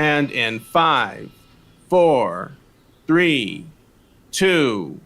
And in 5, 4, 3, 2,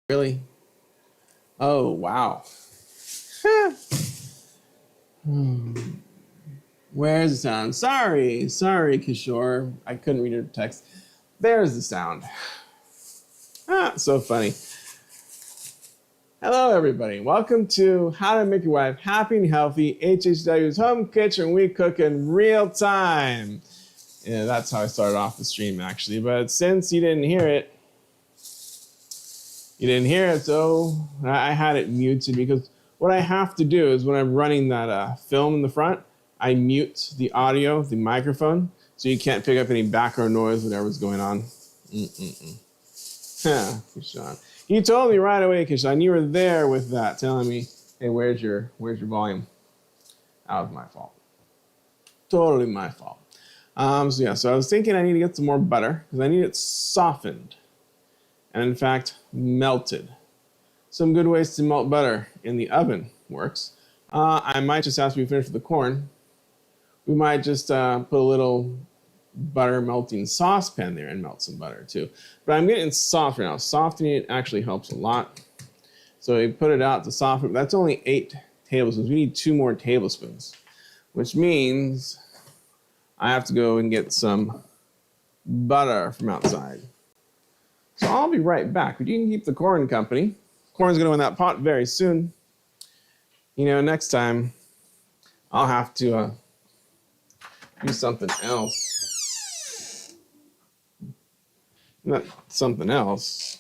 Really? Oh, wow. Where's the sound? Sorry, Kishore. I couldn't read your text. There's the sound. So funny. Hello, everybody. Welcome to How to Make Your Wife Happy and Healthy, HHW's Home Kitchen. We cook in real time. Yeah, that's how I started off the stream, actually. But since you didn't hear it, so I had it muted because what I have to do is when I'm running that film in the front, I mute the audio, the microphone, so you can't pick up any background noise, whatever's going on. Kishan. You told me right away, Kishan. You were there with that, telling me, hey, where's your volume? That was my fault. Totally my fault. So I was thinking I need to get some more butter because I need it softened. And in fact, melted. Some good ways to melt butter in the oven works. I might just, after we finish with the corn, we might just put a little butter melting saucepan there and melt some butter too. But I'm getting it softer now. Softening it actually helps a lot. So we put it out to soften. That's only 8 tablespoons. We need 2 more tablespoons, which means I have to go and get some butter from outside. So I'll be right back. But you can keep the corn company. Corn's going to go in that pot very soon. You know, next time I'll have to do something else. Not something else.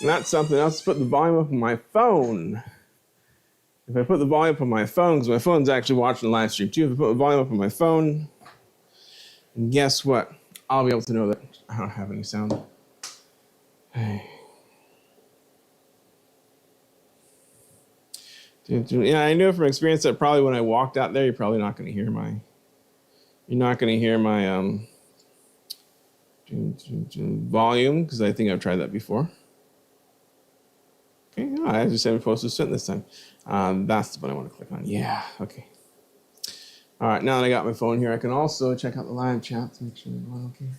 Not something else. Put the volume up on my phone. If I put the volume up on my phone, because my phone's actually watching the live stream too, if I put the volume up on my phone, guess what? I'll be able to know that I don't have any sound. Hey. Yeah, I knew from experience that probably when I walked out there, you're probably not going to hear my. You're not going to hear my volume because I think I've tried that before. Okay, no, I just haven't posted a this time. That's the one I want to click on. Yeah, okay. All right, now that I got my phone here, I can also check out the live chat to make sure they're going okay.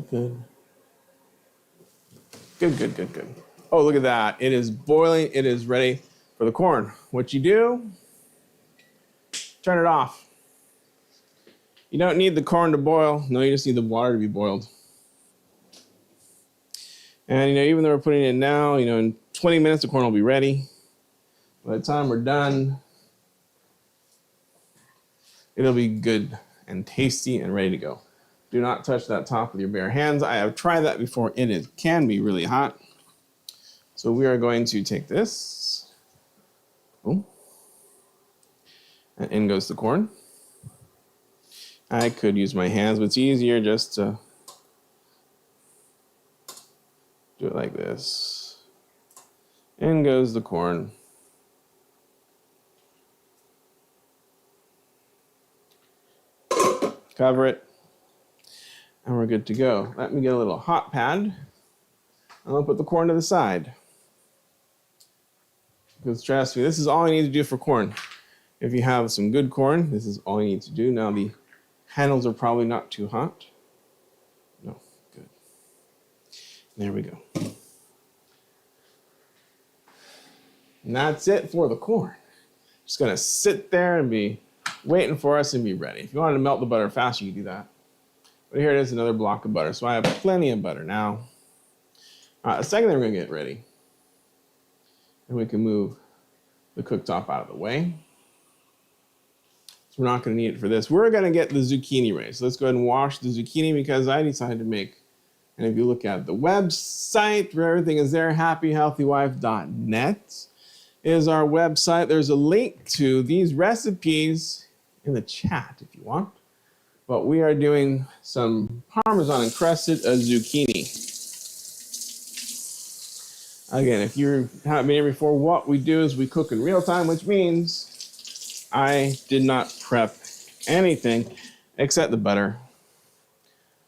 Good. Oh, look at that. It is boiling. It is ready for the corn. What you do, turn it off. You don't need the corn to boil. No, you just need the water to be boiled. And, even though we're putting it in now, in 20 minutes, the corn will be ready. By the time we're done, it'll be good and tasty and ready to go. Do not touch that top with your bare hands. I have tried that before. It can be really hot. So we are going to take this. Boom. And in goes the corn. I could use my hands, but it's easier just to do it like this. In goes the corn. Cover it. And we're good to go. Let me get a little hot pad. I'll put the corn to the side. Because trust me, this is all you need to do for corn. If you have some good corn, this is all you need to do. Now the handles are probably not too hot. No, good. There we go. And that's it for the corn. Just gonna sit there and be waiting for us and be ready. If you wanted to melt the butter faster, you can do that. But here it is, another block of butter. So I have plenty of butter now. All right, the second thing we're gonna get ready. And we can move the cooktop out of the way. So we're not going to need it for this. We're going to get the zucchini ready. So let's go ahead and wash the zucchini because I decided to make, and if you look at the website where everything is there, happyhealthywife.net is our website. There's a link to these recipes in the chat if you want. But we are doing some Parmesan encrusted zucchini. Again, if you haven't been here before, what we do is we cook in real time, which means I did not prep anything except the butter.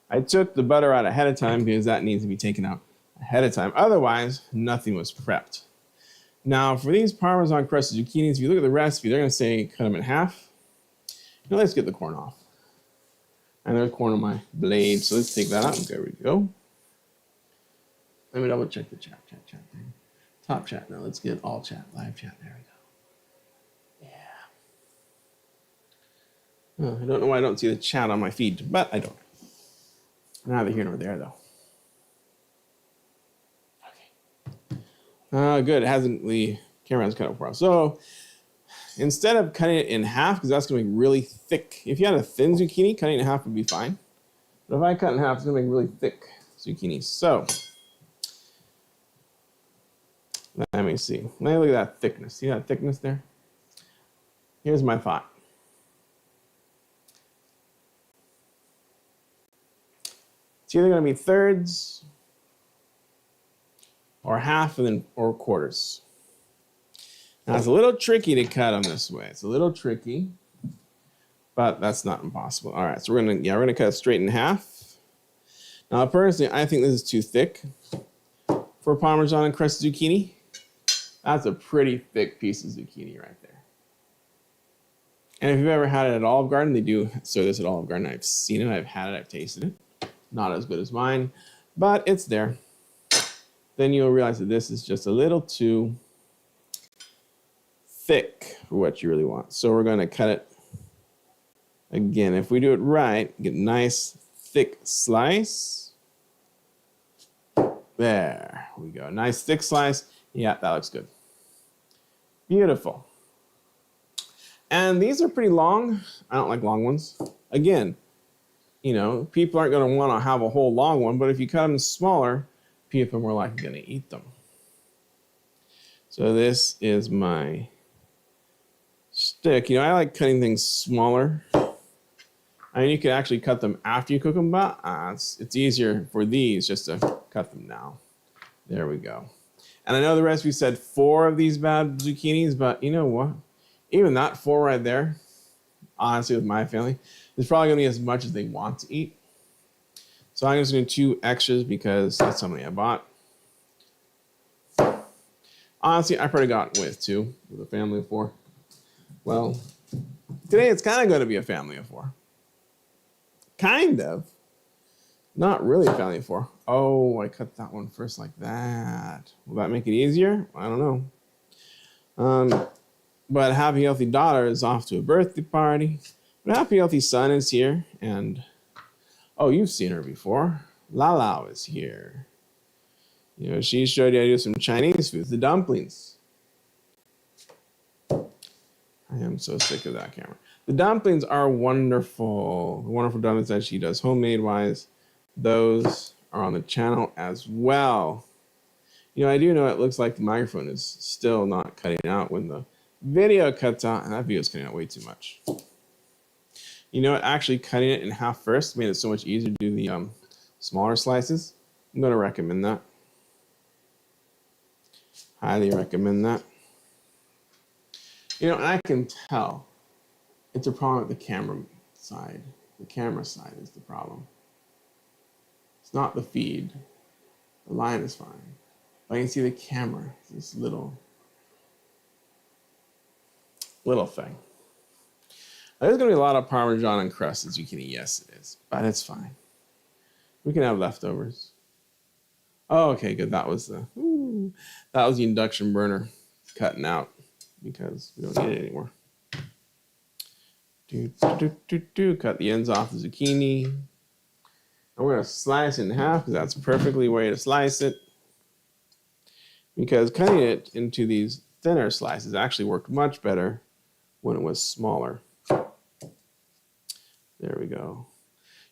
I took the butter out ahead of time because that needs to be taken out ahead of time. Otherwise, nothing was prepped. Now, for these Parmesan crusted zucchinis, if you look at the recipe, they're going to say cut them in half. Now, let's get the corn off. And there's corn on my blade, so let's take that out. There we go. Let me double check the chat thing. Top chat. Now let's get all chat, live chat. There we go. Yeah. Oh, I don't know why I don't see the chat on my feed, but I don't. Neither here nor there, though. Okay. Good. It hasn't, the camera has cut it for us. So instead of cutting it in half, because that's going to be really thick. If you had a thin zucchini, cutting it in half would be fine. But if I cut in half, it's going to make really thick zucchini. So let me see. Let me look at that thickness. See that thickness there? Here's my thought. It's either going to be thirds or half and then or quarters. Now it's a little tricky to cut them this way. It's a little tricky, but that's not impossible. All right, so we're gonna cut it straight in half. Now personally, I think this is too thick for Parmesan and crusted zucchini. That's a pretty thick piece of zucchini right there. And if you've ever had it at Olive Garden, they do serve this at Olive Garden. I've seen it, I've had it, I've tasted it. Not as good as mine, but it's there. Then you'll realize that this is just a little too thick for what you really want. So we're gonna cut it again. If we do it right, get a nice thick slice. There we go, nice thick slice. Yeah, that looks good. Beautiful. And these are pretty long. I don't like long ones. Again, you know, people aren't going to want to have a whole long one, but if you cut them smaller, people are more likely going to eat them. So this is my stick. You know, I like cutting things smaller. I mean, you can actually cut them after you cook them, but it's easier for these just to cut them now. There we go. And I know the recipe said 4 of these bad zucchinis, but you know what? Even that 4 right there, honestly, with my family, is probably going to be as much as they want to eat. So I'm just going to do 2 extras because that's how many I bought. Honestly, I probably got with 2 with a family of 4. Well, today it's kind of going to be a family of 4. Kind of. Not really a family of 4. Oh, I cut that one first like that. Will that make it easier? I don't know. But Happy Healthy Daughter is off to a birthday party. But Happy Healthy Son is here. And, oh, you've seen her before. Lalao is here. You know, she showed you how to do some Chinese food, the dumplings. I am so sick of that camera. The dumplings are wonderful. Wonderful dumplings that she does homemade-wise. Those are on the channel as well. You know, I do know it looks like the microphone is still not cutting out when the video cuts out, and that video is cutting out way too much. You know what? Actually cutting it in half first made it so much easier to do the smaller slices. I'm going to recommend that. Highly recommend that. You know, and I can tell it's a problem with the camera side. The camera side is the problem. It's not the feed. The line is fine. But I can see the camera, this little thing. There's going to be a lot of Parmesan and crusted zucchini. Yes, it is. But it's fine. We can have leftovers. Oh, okay, good. That was the induction burner cutting out because we don't need it anymore. Cut the ends off the zucchini. And we're going to slice it in half because that's perfectly way to slice it. Because cutting it into these thinner slices actually worked much better when it was smaller. There we go.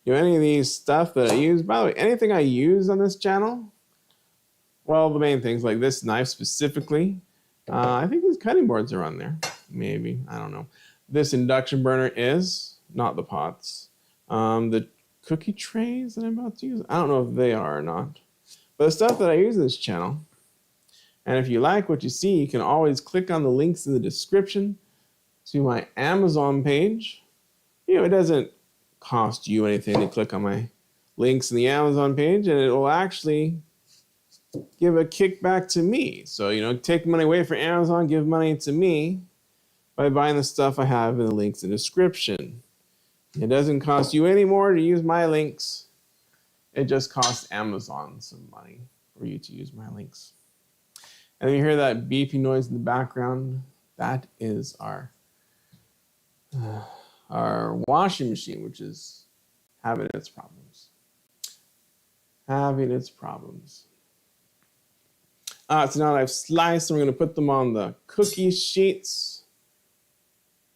You know, any of these stuff that I use, by the way, anything I use on this channel, well, the main things like this knife specifically, I think these cutting boards are on there. Maybe, I don't know. This induction burner is, not the pots. The cookie trays that I'm about to use, I don't know if they are or not. But the stuff that I use on this channel, And if you like what you see, you can always click on the links in the description to my Amazon page. You know, it doesn't cost you anything to click on my links in the Amazon page, and it will actually give a kickback to me. So, you know, take money away from Amazon, give money to me by buying the stuff I have in the links in the description. It doesn't cost you any more to use my links. It just costs Amazon some money for you to use my links. And you hear that beeping noise in the background? That is our washing machine, which is having its problems. Having its problems. So now that I've sliced, and we're going to put them on the cookie sheets.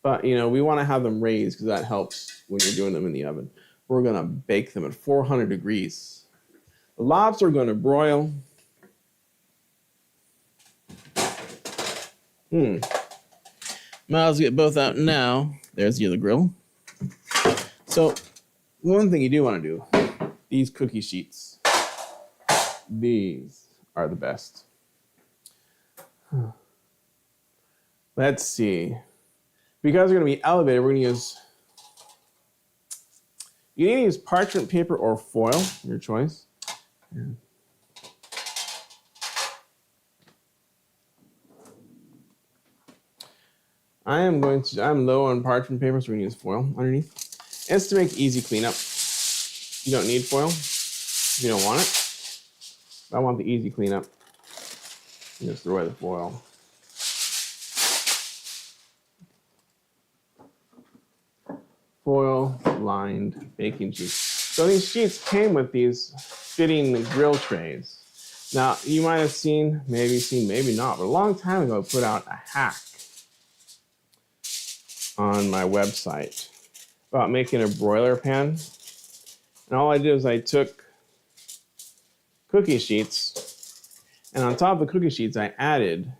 But, you know, we want to have them raised because that helps when you're doing them in the oven. We're going to bake them at 400 degrees. The lobster are going to broil. Might as well get both out now. There's the other grill. So, one thing you do want to do, these cookie sheets, these are the best. Let's see. Because they're going to be elevated, we're going to use, you need to use parchment paper or foil, your choice. Yeah. I'm low on parchment paper, so we're going to use foil underneath. It's to make easy cleanup. You don't need foil if you don't want it. But I want the easy cleanup. You just throw away the foil. Foil-lined baking sheets. So these sheets came with these fitting grill trays. Now, you might have seen, maybe not, but a long time ago, I put out a hack on my website about making a broiler pan. And all I did was I took cookie sheets, and on top of the cookie sheets, I added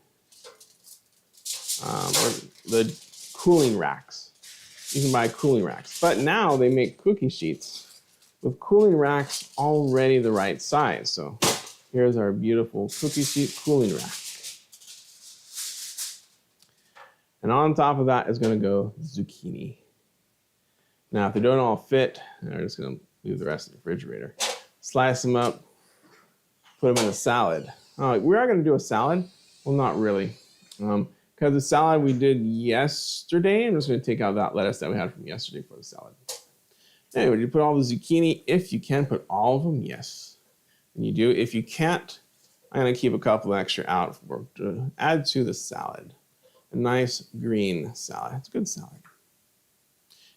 the cooling racks. You can buy cooling racks. But now they make cookie sheets with cooling racks already the right size. So here's our beautiful cookie sheet cooling rack. And on top of that is going to go zucchini. Now, if they don't all fit, I'm just going to leave the rest in the refrigerator. Slice them up, put them in a salad. We are going to do a salad. Well, not really. Because the salad we did yesterday, I'm just going to take out that lettuce that we had from yesterday for the salad. Anyway, you put all the zucchini. If you can put all of them, yes. And you do. If you can't, I'm going to keep a couple extra out to add to the salad. A nice green salad. It's a good salad.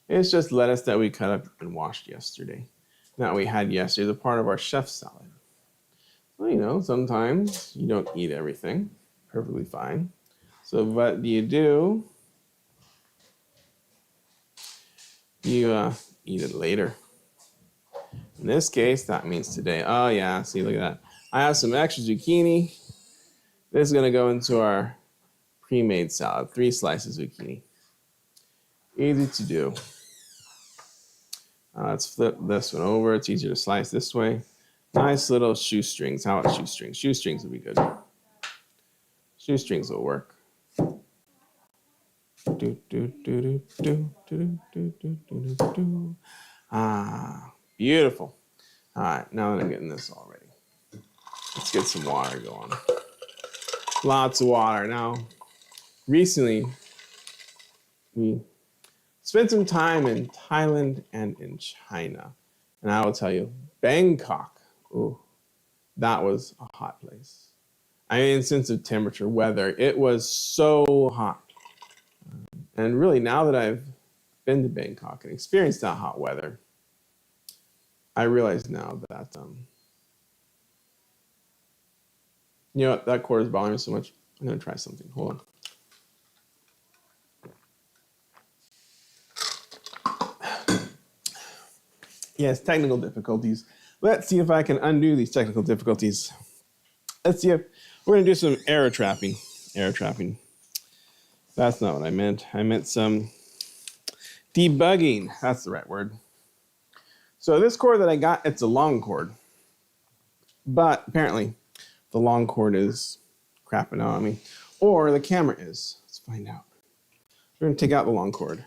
It's just lettuce that we cut up and washed yesterday. That we had yesterday as a part of our chef's salad. Well, you know, sometimes you don't eat everything. Perfectly fine. So what do? You eat it later. In this case, that means today. Oh yeah, see, look at that. I have some extra zucchini. This is going to go into our pre-made salad. 3 slices of zucchini. Easy to do. Let's flip this one over. It's easier to slice this way. Nice little shoestrings. How about shoestrings? Shoestrings would be good. Shoestrings will work. Beautiful. All right, now that I'm getting this all ready, let's get some water going. Lots of water. Now, recently, we spent some time in Thailand and in China. And I will tell you, Bangkok, ooh, that was a hot place. I mean, in sense of temperature, weather, it was so hot. And really, now that I've been to Bangkok and experienced that hot weather, I realize now that, you know what, that cord is bothering me so much. I'm going to try something. Hold on. Yes, technical difficulties. Let's see if I can undo these technical difficulties. Let's see if we're going to do some error trapping. Error trapping. That's not what I meant. I meant some debugging. That's the right word. So this cord that I got, it's a long cord. But apparently the long cord is crapping out on me. Or the camera is. Let's find out. We're going to take out the long cord.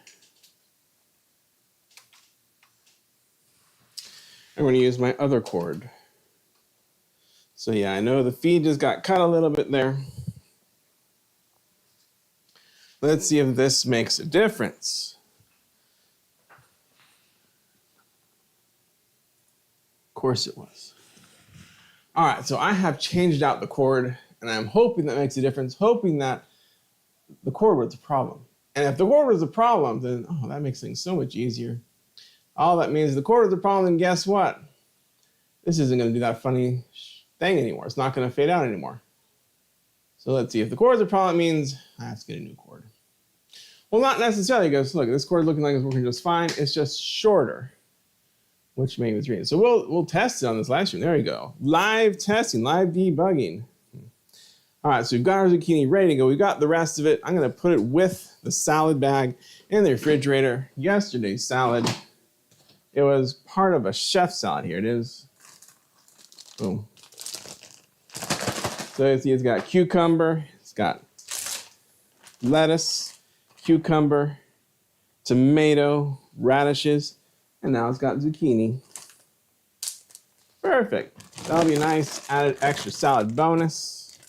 I'm going to use my other cord. So yeah, I know the feed just got cut a little bit there. Let's see if this makes a difference. Of course it was. All right, so I have changed out the cord, and I'm hoping that makes a difference, hoping that the cord was the problem. And if the cord was the problem, then that makes things so much easier. All that means the cord is the problem, and guess what? This isn't going to do that funny thing anymore. It's not going to fade out anymore. So let's see. If the cord is the problem, it means I have to get a new cord. Well, not necessarily, because look, this cord is looking like it's working just fine. It's just shorter, which made me read. So we'll test it on this live stream. There we go. Live testing, live debugging. All right, so we've got our zucchini ready to go. We've got the rest of it. I'm going to put it with the salad bag in the refrigerator. Yesterday's salad, it was part of a chef salad. Here it is. Boom. So you see it's got cucumber, it's got lettuce, cucumber, tomato, radishes, and now it's got zucchini. Perfect. That'll be a nice added extra salad bonus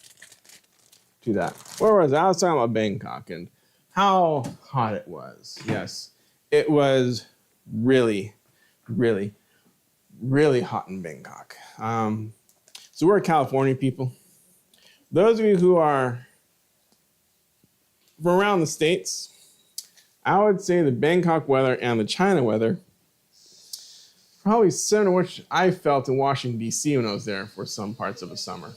to that. Where was I? I was talking about Bangkok and how hot it was. Yes, it was really, really, really hot in Bangkok. So we're California people. Those of you who are from around the States, I would say the Bangkok weather and the China weather probably similar to what I felt in Washington, D.C. when I was there for some parts of the summer.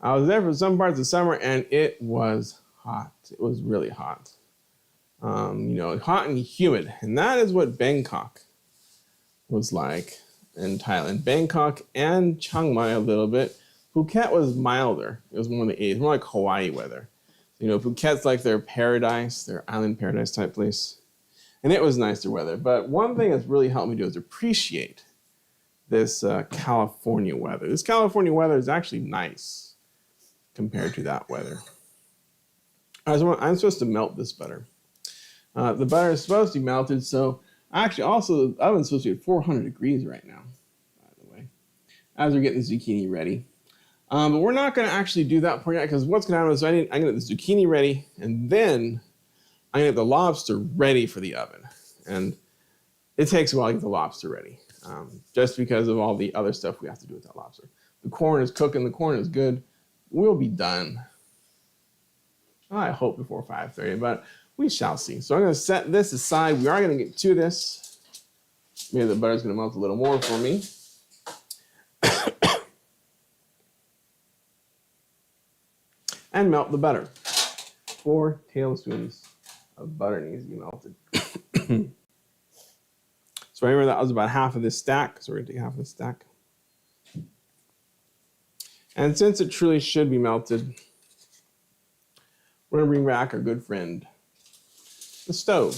I was there for some parts of the summer, and it was hot. It was really hot. Hot and humid. And that is what Bangkok was like in Thailand. Bangkok and Chiang Mai a little bit. Phuket was milder. It was more in the 80s, more like Hawaii weather. Phuket's like their paradise, their island paradise type place. And it was nicer weather. But one thing that's really helped me do is appreciate this California weather. This California weather is actually nice compared to that weather. I'm supposed to melt this butter. The butter is supposed to be melted, so actually also the oven's supposed to be at 400 degrees right now, by the way, as we're getting the zucchini ready. But we're not going to actually do that part yet, because what's going to happen is I'm going to get the zucchini ready, and then I'm going to get the lobster ready for the oven. And it takes a while to get the lobster ready, just because of all the other stuff we have to do with that lobster. The corn is cooking. The corn is good. We'll be done, I hope, before 5:30, but we shall see. So I'm going to set this aside. We are going to get to this. Maybe the butter's going to melt a little more for me. And melt the butter. 4 tablespoons of butter needs to be melted. So remember that was about half of this stack. So we're going to take half of this stack. And since it truly should be melted, we're going to bring back our good friend, the stove.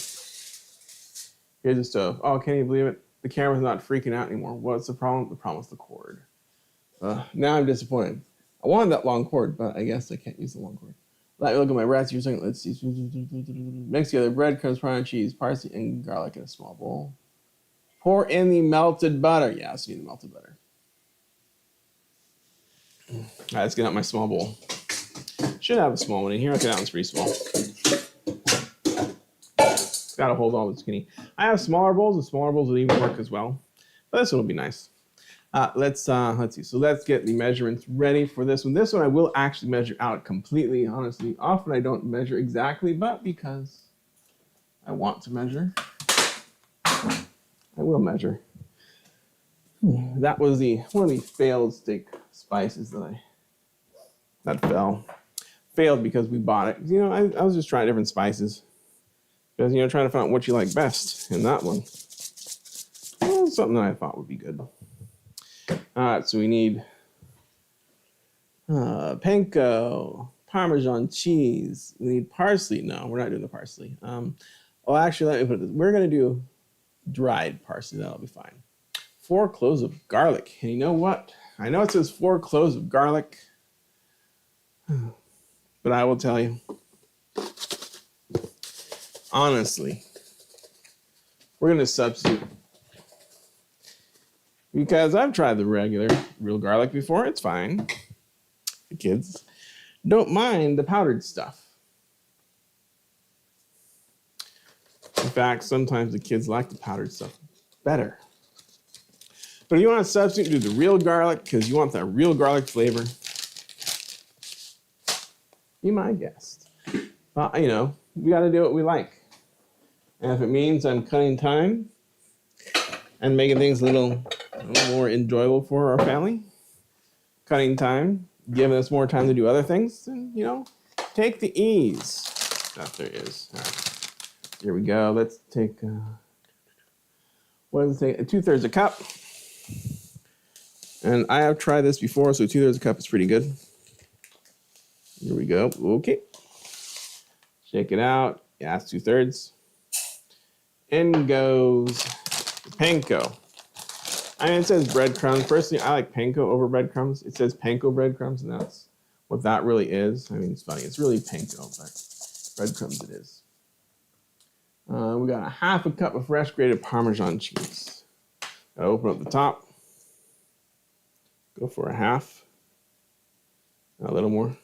Here's the stove. Oh, can you believe it? The camera's not freaking out anymore. What's the problem? The problem is the cord. Now I'm disappointed. I wanted that long cord, but I guess I can't use the long cord. Let me look at my recipe for a second. Let's see. Mix together breadcrumbs, parmesan cheese, parsley, and garlic in a small bowl. Pour in the melted butter. Yeah, I see the melted butter. All right, let's get out my small bowl. Should have a small one in here. Okay, that one's pretty small. It's got to hold all the zucchini. I have smaller bowls. The smaller bowls would even work as well. But this one will be nice. Let's see. So let's get the measurements ready for this one. This one I will actually measure out completely, honestly. Often I don't measure exactly, but because I want to measure, I will measure. That was one of the failed steak spices that failed because we bought it. I was just trying different spices because trying to find out what you like best. And that one, something that I thought would be good. All right, so we need panko, Parmesan cheese. We need parsley. No, we're not doing the parsley. Actually, let me put it this. We're going to do dried parsley. That'll be fine. 4 cloves of garlic. And you know what? I know it says 4 cloves of garlic, But I will tell you, honestly, we're going to substitute. Because I've tried the regular real garlic before. It's fine. The kids don't mind the powdered stuff. In fact, sometimes the kids like the powdered stuff better. But if you want to substitute, do the real garlic because you want that real garlic flavor. Be my guest. You know, we got to do what we like. And if it means I'm cutting time and making things a little more enjoyable for our family, cutting time, giving us more time to do other things, then, you know, take the ease that there is. All right. Here we go. Let's take, what does it take? 2/3 a cup. And I have tried this before, so 2/3 a cup is pretty good. Here we go. Okay. Shake it out. Yeah, it's 2/3. In goes panko. I mean, it says breadcrumbs. Personally, I like panko over breadcrumbs. It says panko breadcrumbs, and that's what that really is. I mean, it's funny. It's really panko, but breadcrumbs it is. We got a 1/2 cup of fresh grated Parmesan cheese. Gotta open up the top. Go for a 1/2. A little more.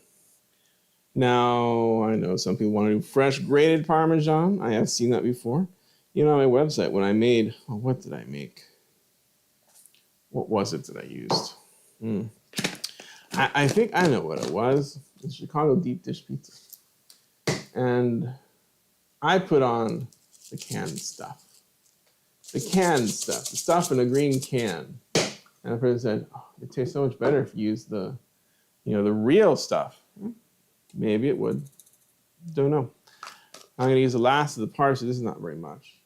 Now, I know some people want to do fresh grated Parmesan. I have seen that before. You know, on my website, when I made, oh, what did I make? What was it that I used? I think I know what it was. It's Chicago deep dish pizza. And I put on the canned stuff. The canned stuff. The stuff in a green can. And the person said, oh, it tastes so much better if you use the, you know, the real stuff. Maybe it would. Don't know. I'm going to use the last of the parsley. This is not very much.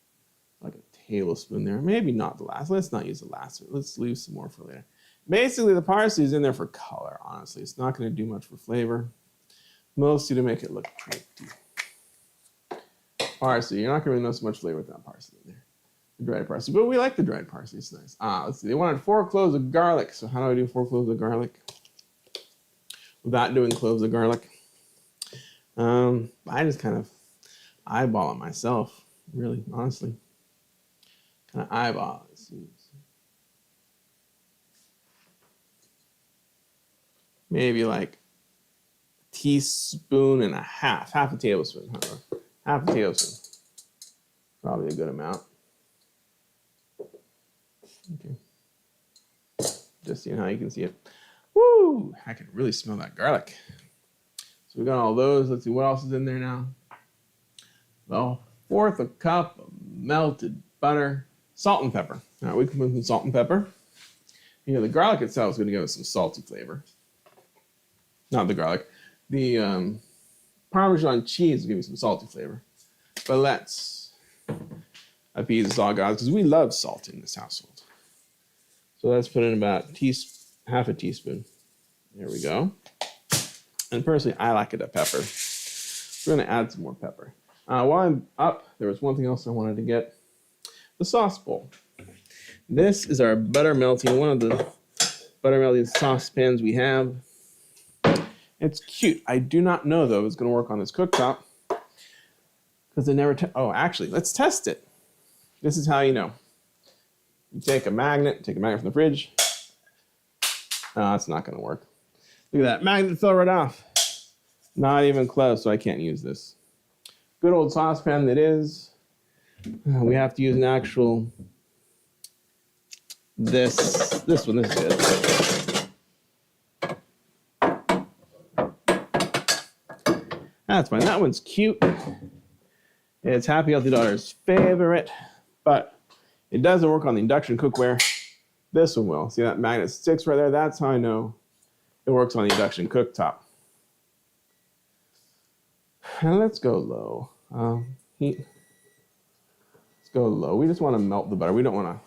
Like a tablespoon there. Maybe not the last. Let's not use the last. Let's leave some more for later. Basically, the parsley is in there for color, honestly. It's not going to do much for flavor. Mostly to make it look pretty. Parsley. You're not going to really know so much flavor with that parsley in there. The dried parsley. But we like the dried parsley. It's nice. Let's see. They wanted 4 cloves of garlic. So how do I do 4 cloves of garlic? Without doing cloves of garlic. I just kind of eyeball it myself, really, honestly. Kind of eyeball it. Let's see. Maybe like a teaspoon and a half a tablespoon. Half a tablespoon. Probably a good amount. Okay. Just seeing how you can see it. Woo! I can really smell that garlic. So we got all those. Let's see what else is in there now. Well, 1/4 cup of melted butter, salt and pepper. All right, we can put some salt and pepper. You know, the garlic itself is going to give us some salty flavor. Not the garlic. The Parmesan cheese will give you some salty flavor. But let's appease us all, guys, because we love salt in this household. So let's put in about half a teaspoon. There we go. And personally, I like it a pepper. We're going to add some more pepper. While I'm up, there was one thing else I wanted to get. The sauce bowl. This is our butter melting, one of the butter melting saucepans we have. It's cute. I do not know, though, if it's going to work on this cooktop. Because they never... Oh, actually, let's test it. This is how you know. You take a magnet from the fridge. Oh, it's not going to work. Look at that. Magnet fell right off. Not even close, so I can't use this. Good old saucepan that is. We have to use an actual... This one. This is good. That's fine. That one's cute. It's Happy Healthy Daughter's favorite, but it doesn't work on the induction cookware. This one will. See that magnet sticks right there? That's how I know it works on the induction cooktop. And let's go low. Heat. Let's go low. We just want to melt the butter. We don't want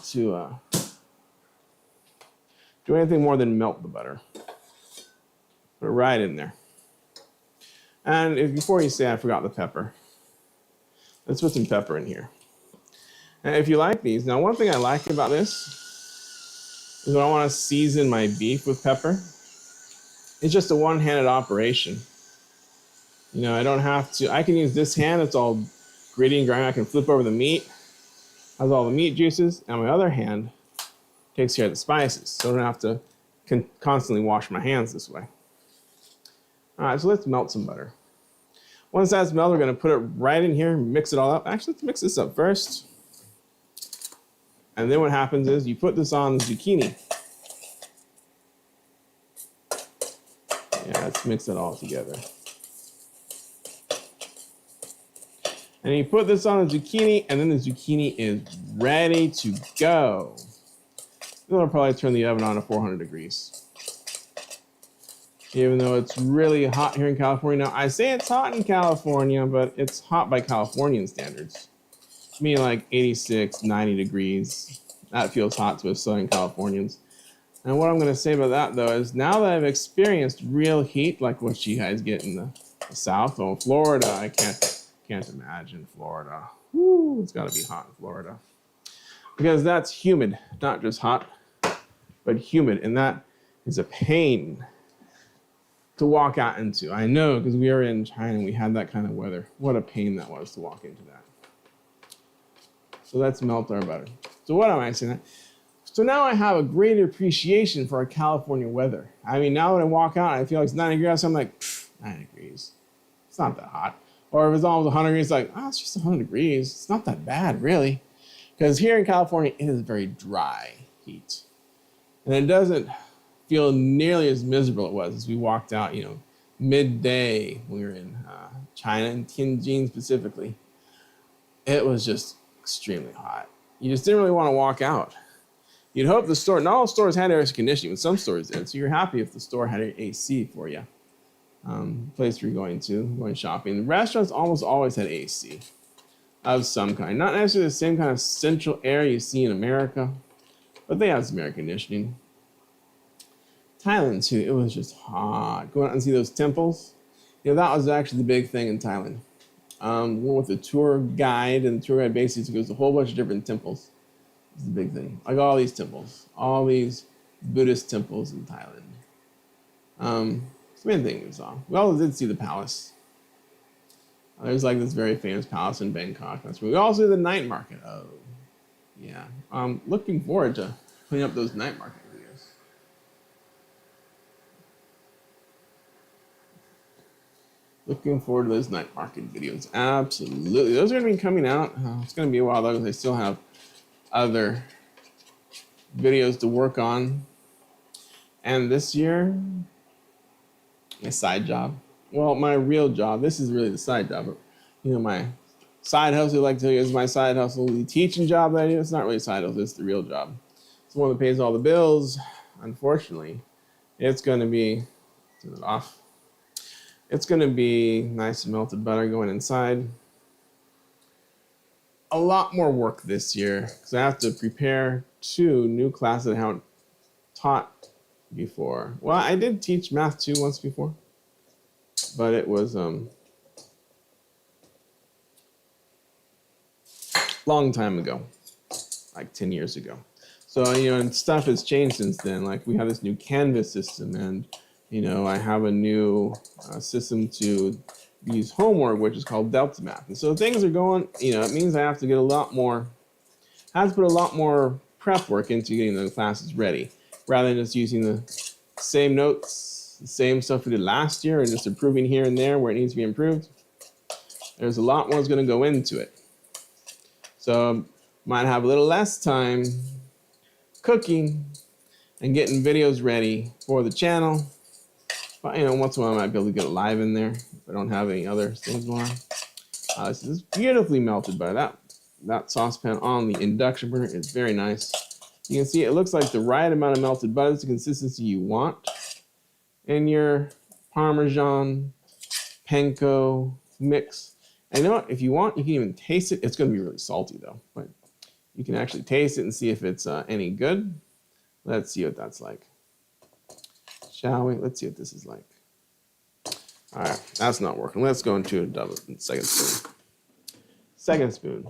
to do anything more than melt the butter. Put it right in there. And before you say I forgot the pepper, let's put some pepper in here. And if you like these, now one thing I like about this is when I want to season my beef with pepper. It's just a one-handed operation. You know, I don't have to, I can use this hand, it's all gritty and grimy. I can flip over the meat, has all the meat juices, and my other hand takes care of the spices. So I don't have to constantly wash my hands this way. All right, so let's melt some butter. Once that's melted, we're gonna put it right in here, mix it all up. Actually, let's mix this up first. And then what happens is you put this on the zucchini. Yeah, let's mix it all together. And you put this on the zucchini, and then the zucchini is ready to go. Then I'll probably turn the oven on to 400 degrees. Even though it's really hot here in California. Now, I say it's hot in California, but it's hot by Californian standards. To me, like 86, 90 degrees. That feels hot to us Southern Californians. And what I'm going to say about that, though, is now that I've experienced real heat, like what you guys get in the South, or Florida, I can't imagine Florida. Woo, it's got to be hot in Florida. Because that's humid, not just hot, but humid. And that is a pain to walk out into. I know, because we are in China and we had that kind of weather. What a pain that was to walk into that. So let's melt our butter. So what am I saying? So now I have a greater appreciation for our California weather. I mean, now when I walk out, I feel like it's 90 degrees, I'm like, 9 degrees. It's not that hot. Or if it's almost 100 degrees, like, oh, it's just 100 degrees. It's not that bad, really. Because here in California, it is very dry heat. And it doesn't feel nearly as miserable it was as we walked out, you know, midday when we were in China and Tianjin specifically. It was just extremely hot. You just didn't really want to walk out. You'd hope the store, not all stores had air conditioning, but some stores did. So you're happy if the store had an AC for you. Place you're going shopping. The restaurants almost always had AC of some kind. Not necessarily the same kind of central air you see in America, but they have some air conditioning. Thailand too, it was just hot. Going out and see those temples. You know, that was actually the big thing in Thailand. Went with a tour guide, and the tour guide basically goes to a whole bunch of different temples. It's the big thing. Like all these temples, all these Buddhist temples in Thailand. It's the main thing we saw. We also did see the palace. There's like this very famous palace in Bangkok. That's where we also did the night market. Oh, yeah. Looking forward to putting up those night market videos. Looking forward to those night market videos. Absolutely. Those are going to be coming out. It's going to be a while though, because I still have other videos to work on. And this year, my side job. Well, my real job. This is really the side job. But, you know, my side hustle, I like to tell you, is my side hustle. The teaching job that I do, it's not really a side hustle. It's the real job. It's the one that pays all the bills. Unfortunately, it's going to be, turn it off. It's going to be nice melted butter going inside. A lot more work this year because I have to prepare 2 new classes that I haven't taught before. Well, I did teach math 2 once before, but it was long time ago, like 10 years ago. So, you know, and stuff has changed since then. Like we have this new Canvas system, and, you know, I have a new system to use homework, which is called Delta Math. And so things are going, you know, it means I have to get a lot more, I have to put a lot more prep work into getting the classes ready, rather than just using the same notes, the same stuff we did last year, and just improving here and there where it needs to be improved. There's a lot more that's going to go into it. So might have a little less time cooking and getting videos ready for the channel. But, you know, once in a while I might be able to get it live in there if I don't have any other things going on. This is beautifully melted butter. That saucepan on the induction burner is very nice. You can see it looks like the right amount of melted butter is the consistency you want in your Parmesan panko mix. And you know what? If you want, you can even taste it. It's going to be really salty though, but you can actually taste it and see if it's any good. Let's see what that's like. Shall we? Let's see what this is like. All right, that's not working. Let's go into a second spoon. Second spoon.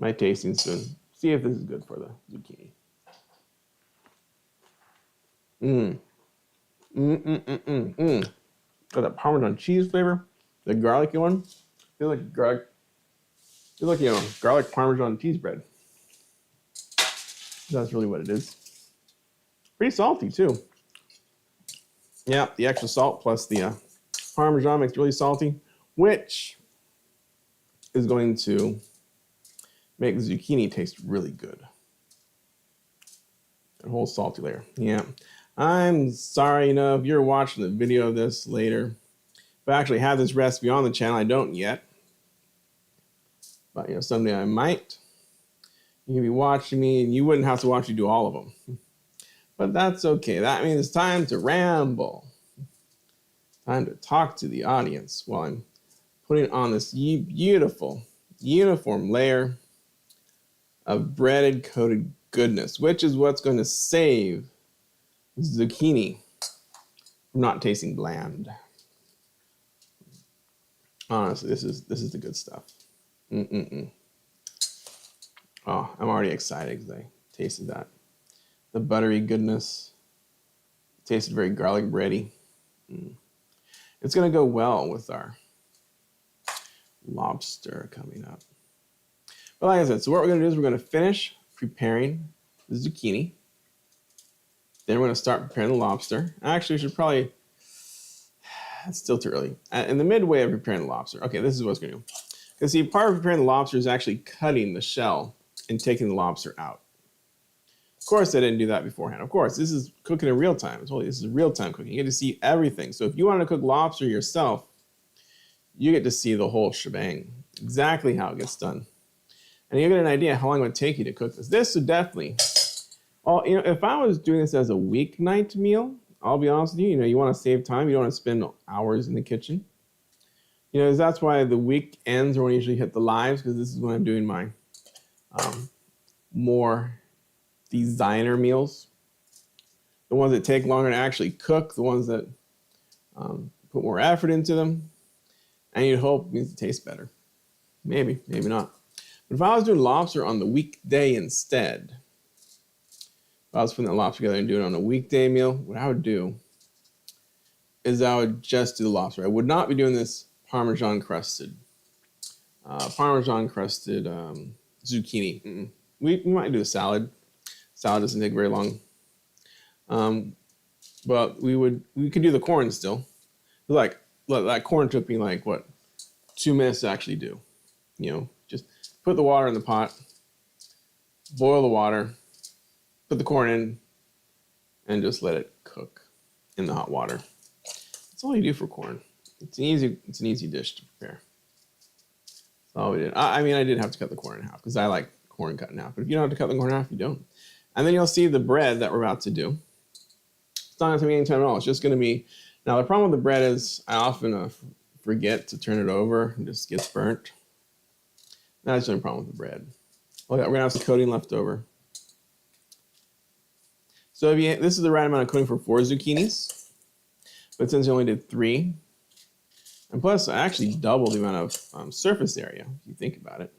My tasting spoon. See if this is good for the zucchini. Got that Parmesan cheese flavor, the garlicky one. Feels like garlic. Feels like, you know, garlic Parmesan cheese bread. That's really what it is. Pretty salty too. Yeah, the extra salt plus the Parmesan makes it really salty, which is going to make the zucchini taste really good. That whole salty layer. Yeah. I'm sorry, you know, if you're watching the video of this later, but I actually have this recipe on the channel. I don't yet. But, you know, someday I might. You can be watching me, and you wouldn't have to watch me do all of them. But that's okay. That means it's time to ramble. Time to talk to the audience while I'm putting on this beautiful, uniform layer of breaded coated goodness, which is what's going to save zucchini from not tasting bland. Honestly, this is the good stuff. Oh, I'm already excited because I tasted that. The buttery goodness. It tasted very garlic bready. It's going to go well with our lobster coming up. But like I said, so what we're going to do is we're going to finish preparing the zucchini. Then we're going to start preparing the lobster. Actually, we should probably, it's still too early. In the midway of preparing the lobster, okay, this is what it's going to do. Because see, part of preparing the lobster is actually cutting the shell and taking the lobster out. Of course, I didn't do that beforehand. Of course, this is cooking in real time. I told you, this is real-time cooking. You get to see everything. So if you want to cook lobster yourself, you get to see the whole shebang, exactly how it gets done. And you get an idea how long it would take you to cook this. This would definitely, you know, if I was doing this as a weeknight meal, I'll be honest with you, you know, you want to save time. You don't want to spend hours in the kitchen. You know, that's why the weekends are when I usually hit the lives, because this is when I'm doing my more designer meals. The ones that take longer to actually cook, the ones that put more effort into them, and you'd hope it means it tastes better. Maybe, maybe not. But if I was doing lobster on the weekday instead, if I was putting that lobster together and doing it on a weekday meal, what I would do is I would just do the lobster. I would not be doing this Parmesan crusted zucchini. We might do a salad. Salad doesn't take very long. But we could do the corn still. Like that corn took me like what, 2 minutes to actually do. You know, just put the water in the pot, boil the water, put the corn in, and just let it cook in the hot water. That's all you do for corn. It's an easy dish to prepare. That's all we did. I mean, I did have to cut the corn in half because I like corn cut in half. But if you don't have to cut the corn in half, you don't. And then you'll see the bread that we're about to do. It's not going to take any time at all. It's just going to be... Now, the problem with the bread is I often forget to turn it over and just gets burnt. That's the only problem with the bread. Look, we're going to have some coating left over. So this is the right amount of coating for 4 zucchinis. But since I only did 3, and plus I actually doubled the amount of surface area, if you think about it,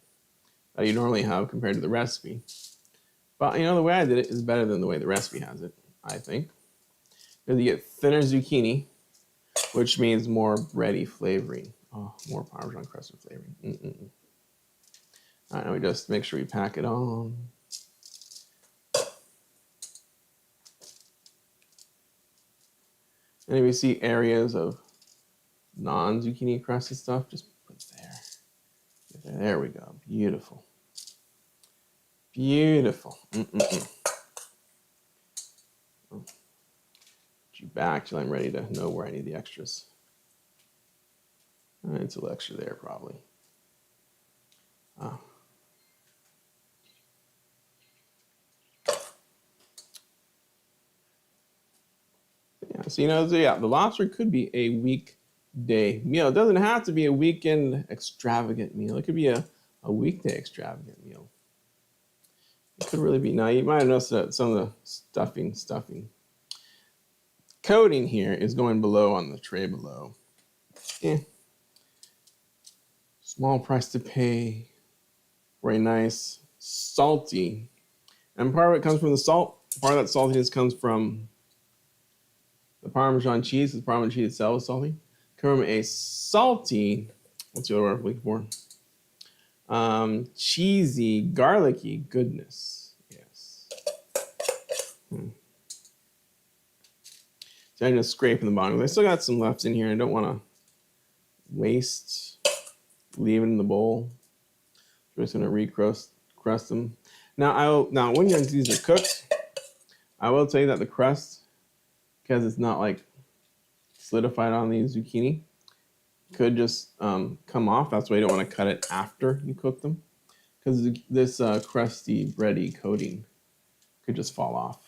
that you normally have compared to the recipe. But, you know, the way I did it is better than the way the recipe has it, I think. Because you get thinner zucchini, which means more bready flavoring. Oh, more Parmesan crusted flavoring. All right, now we just make sure we pack it on. And if you see areas of non-zucchini crusted stuff, just put there. There we go. Beautiful. Beautiful. Oh. Put you back till I'm ready to know where I need the extras. It's a little extra there, probably. Yeah, so, you know, the lobster could be a weekday meal. It doesn't have to be a weekend extravagant meal. It could be a weekday extravagant meal. It could really be. Now, you might have noticed that some of the stuffing coating here is going below on the tray below. Small price to pay. Very nice, salty. And part of it comes from the salt. Part of that saltiness comes from the the Parmesan cheese. The Parmesan cheese itself is salty. Come from a salty, what's the other word I'm looking for? Cheesy, garlicky goodness. Yes. So I'm just scraping the bottom. I still got some left in here. I don't want to waste. Leave it in the bowl. I'm just going to crust them. Now when these are cooked, I will tell you that the crust, because it's not like solidified on the zucchini, could just come off. That's why you don't want to cut it after you cook them, because this crusty bready coating could just fall off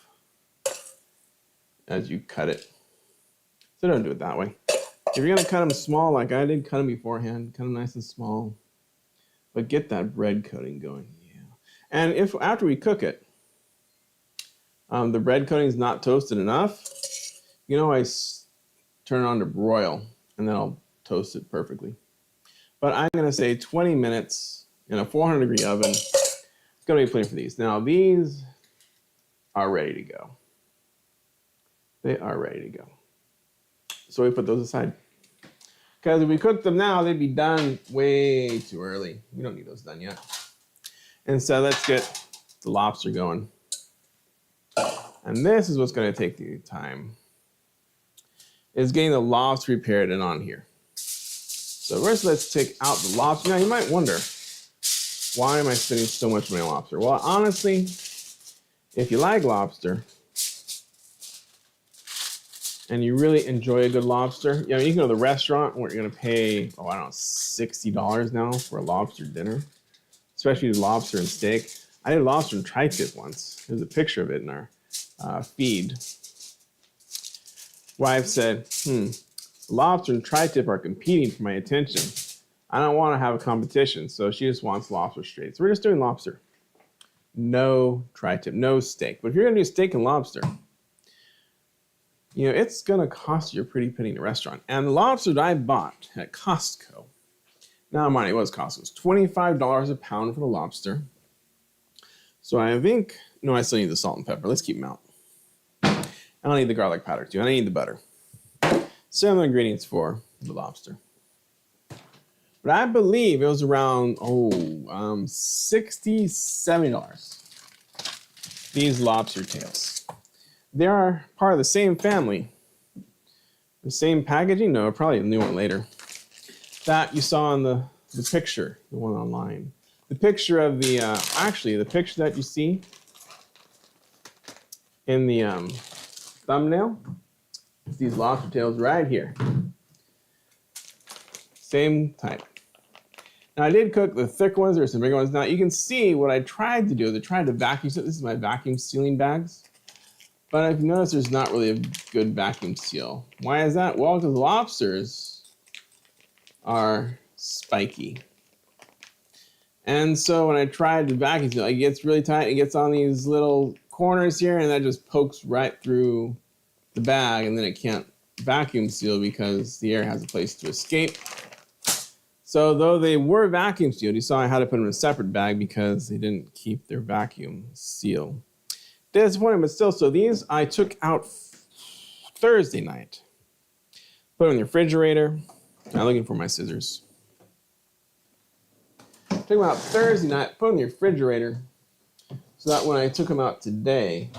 as you cut it. So don't do it that way. If you're gonna cut them small like I did, cut them beforehand, cut them nice and small, but get that bread coating going. Yeah. And if after we cook it, the bread coating is not toasted enough, you know, I turn it on to broil, and then I'll toast it perfectly. But I'm gonna say 20 minutes in a 400-degree oven. It's gonna be plenty for these. Now these are ready to go. They are ready to go. So we put those aside. Because if we cook them now, they'd be done way too early. We don't need those done yet. And so let's get the lobster going. And this is what's going to take the time. Is getting the lobster prepared and on here. So first let's take out the lobster. Now you might wonder, why am I spending so much money on lobster? Well, honestly, if you like lobster, and you really enjoy a good lobster, you can go to the restaurant where you're gonna pay, I don't know, $60 now for a lobster dinner, especially lobster and steak. I did lobster and tri-tip once. There's a picture of it in our feed. Wife said, lobster and tri-tip are competing for my attention. I don't want to have a competition, so she just wants lobster straight. So we're just doing lobster. No tri-tip, no steak. But if you're gonna do steak and lobster, it's going to cost you a pretty penny in a restaurant. And the lobster that I bought at Costco, now mind you, what was Costco? It was $25 a pound for the lobster. So I think, no, I still need the salt and pepper. Let's keep them out. I don't need the garlic powder too. I need the butter. Similar ingredients for the lobster. But I believe it was around, $60, $70. These lobster tails. They are part of the same family. The same packaging? No, probably a new one later. That you saw in the picture, the one online. The picture of the, the picture that you see in the thumbnail, it's these lobster tails right here. Same type. Now I did cook the thick ones, there's some bigger ones. Now you can see what I tried to do is I tried to vacuum seal. This is my vacuum sealing bags. But I've noticed there's not really a good vacuum seal. Why is that? Well, because lobsters are spiky. And so when I tried to vacuum seal, it gets really tight. It gets on these little corners here, and that just pokes right through the bag, and then it can't vacuum seal because the air has a place to escape. So though they were vacuum sealed, you saw I had to put them in a separate bag because they didn't keep their vacuum seal. Disappointing, but still. So these I took out Thursday night. Put them in the refrigerator. I'm looking for my scissors. Took them out Thursday night, put them in the refrigerator, so that when I took them out today,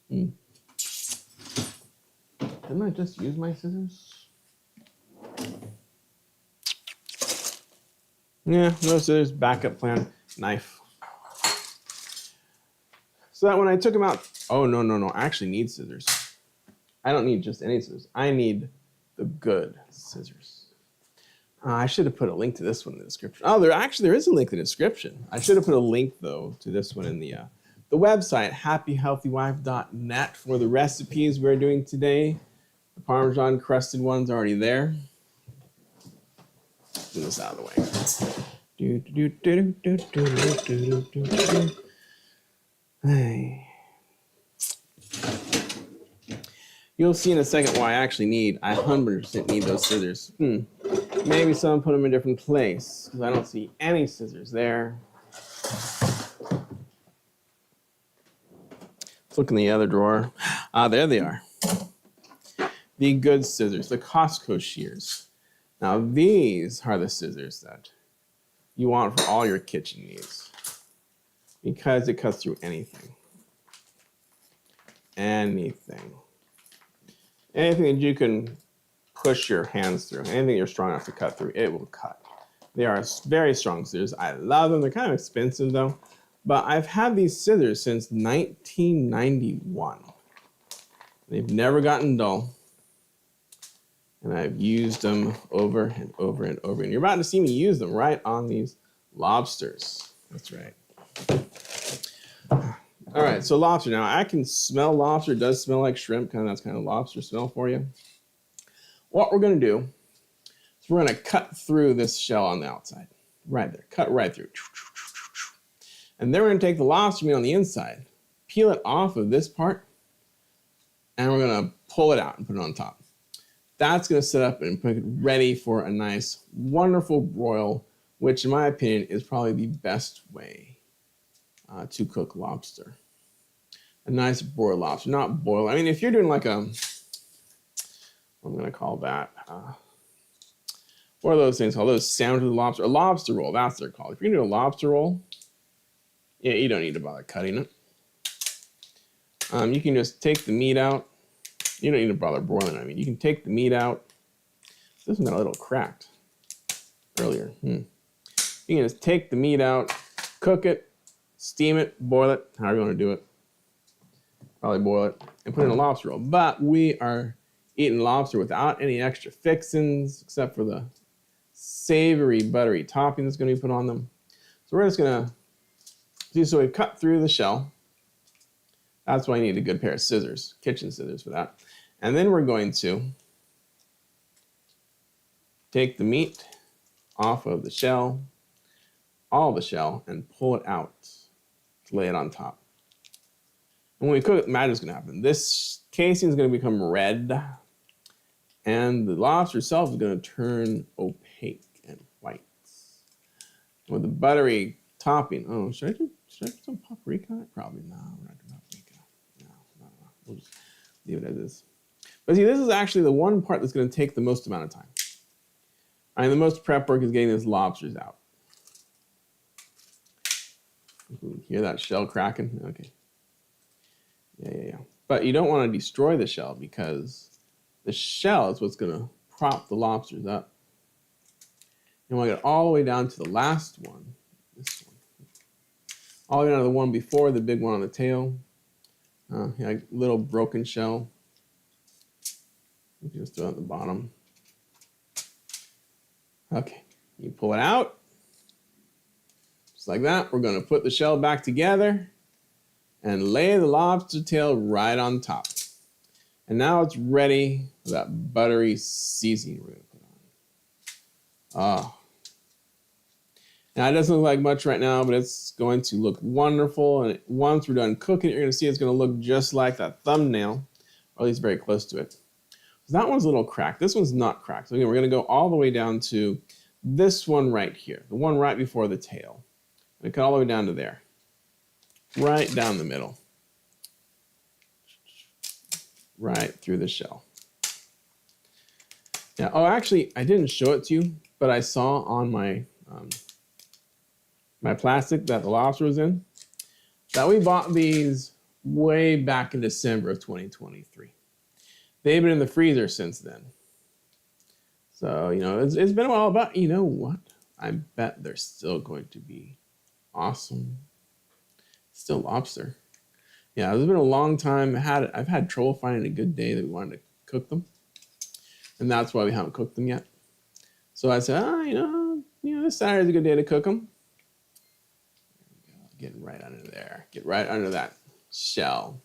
didn't I just use my scissors? Yeah, no scissors, backup plan, knife. So that when I took them out, no, I actually need scissors. I don't need just any scissors. I need the good scissors. I should have put a link to this one in the description. Oh, there is a link in the description. I should have put a link, though, to this one in the website, happyhealthywife.net, for the recipes we're doing today. The Parmesan crusted one's already there. Get this out of the way. Hey. You'll see in a second why I 100% need those scissors. Maybe someone put them in a different place because I don't see any scissors there. Let's look in the other drawer. There they are. the good scissors, the Costco shears. Now these are the scissors that you want for all your kitchen needs because it cuts through anything. Anything that you can push your hands through, anything you're strong enough to cut through, it will cut. They are very strong scissors. I love them. They're kind of expensive though, but I've had these scissors since 1991. They've never gotten dull, and I've used them over and over and over. And you're about to see me use them right on these lobsters. That's right. All right, so lobster. Now I can smell lobster. It does smell like shrimp. That's kind of lobster smell for you. What we're gonna do is we're gonna cut through this shell on the outside. Right there, cut right through. And then we're gonna take the lobster meat on the inside, peel it off of this part, and we're gonna pull it out and put it on top. That's gonna set up and put it ready for a nice, wonderful broil, which in my opinion is probably the best way to cook lobster. A nice broiled lobster, not boiled. I mean, if you're doing like a, I'm gonna call that, what are those things called? Those sandwiches with lobster, a lobster roll, that's what they're called. If you're gonna do a lobster roll, yeah, you don't need to bother cutting it. You can just take the meat out. You don't need to bother broiling it. I mean, you can take the meat out. This one got a little cracked earlier. You can just take the meat out, cook it, steam it, boil it, however you want to do it. Probably boil it and put it in a lobster roll. But we are eating lobster without any extra fixings except for the savory, buttery topping that's going to be put on them. So we're just going to see. So we've cut through the shell. That's why you need a good pair of scissors, kitchen scissors for that. And then we're going to take the meat off of the shell, all the shell, and pull it out to lay it on top. And when we cook it, magic's gonna happen. This casing is gonna become red, and the lobster itself is gonna turn opaque and white. With the buttery topping, oh, should I put some paprika on it? Probably no, we're not doing paprika. No. We'll just leave it as is. But see, this is actually the one part that's gonna take the most amount of time. I mean, the most prep work is getting these lobsters out. Hear that shell cracking? Okay. Yeah. But you don't want to destroy the shell because the shell is what's going to prop the lobsters up. You want to get all the way down to the last one. This one. All the way down to the one before the big one on the tail. Little broken shell. You can just throw it at the bottom. Okay. You pull it out. Just like that. We're going to put the shell back together and lay the lobster tail right on top. And now it's ready for that buttery seasoning we're going to put on. Oh. Now it doesn't look like much right now, but it's going to look wonderful. And once we're done cooking it, you're going to see it's going to look just like that thumbnail, or at least very close to it. So that one's a little cracked. This one's not cracked. So again, we're going to go all the way down to this one right here, the one right before the tail. And cut all the way down to there. Right down the middle. Right through the shell. Yeah. Oh, actually, I didn't show it to you, but I saw on my my plastic that the lobster was in that we bought these way back in December of 2023. They've been in the freezer since then. So, it's been a while, but you know what? I bet they're still going to be awesome. Still lobster. Yeah, it's been a long time. I've had trouble finding a good day that we wanted to cook them. And that's why we haven't cooked them yet. So I said, this Saturday's a good day to cook them. There we go. Getting right under there. Get right under that shell.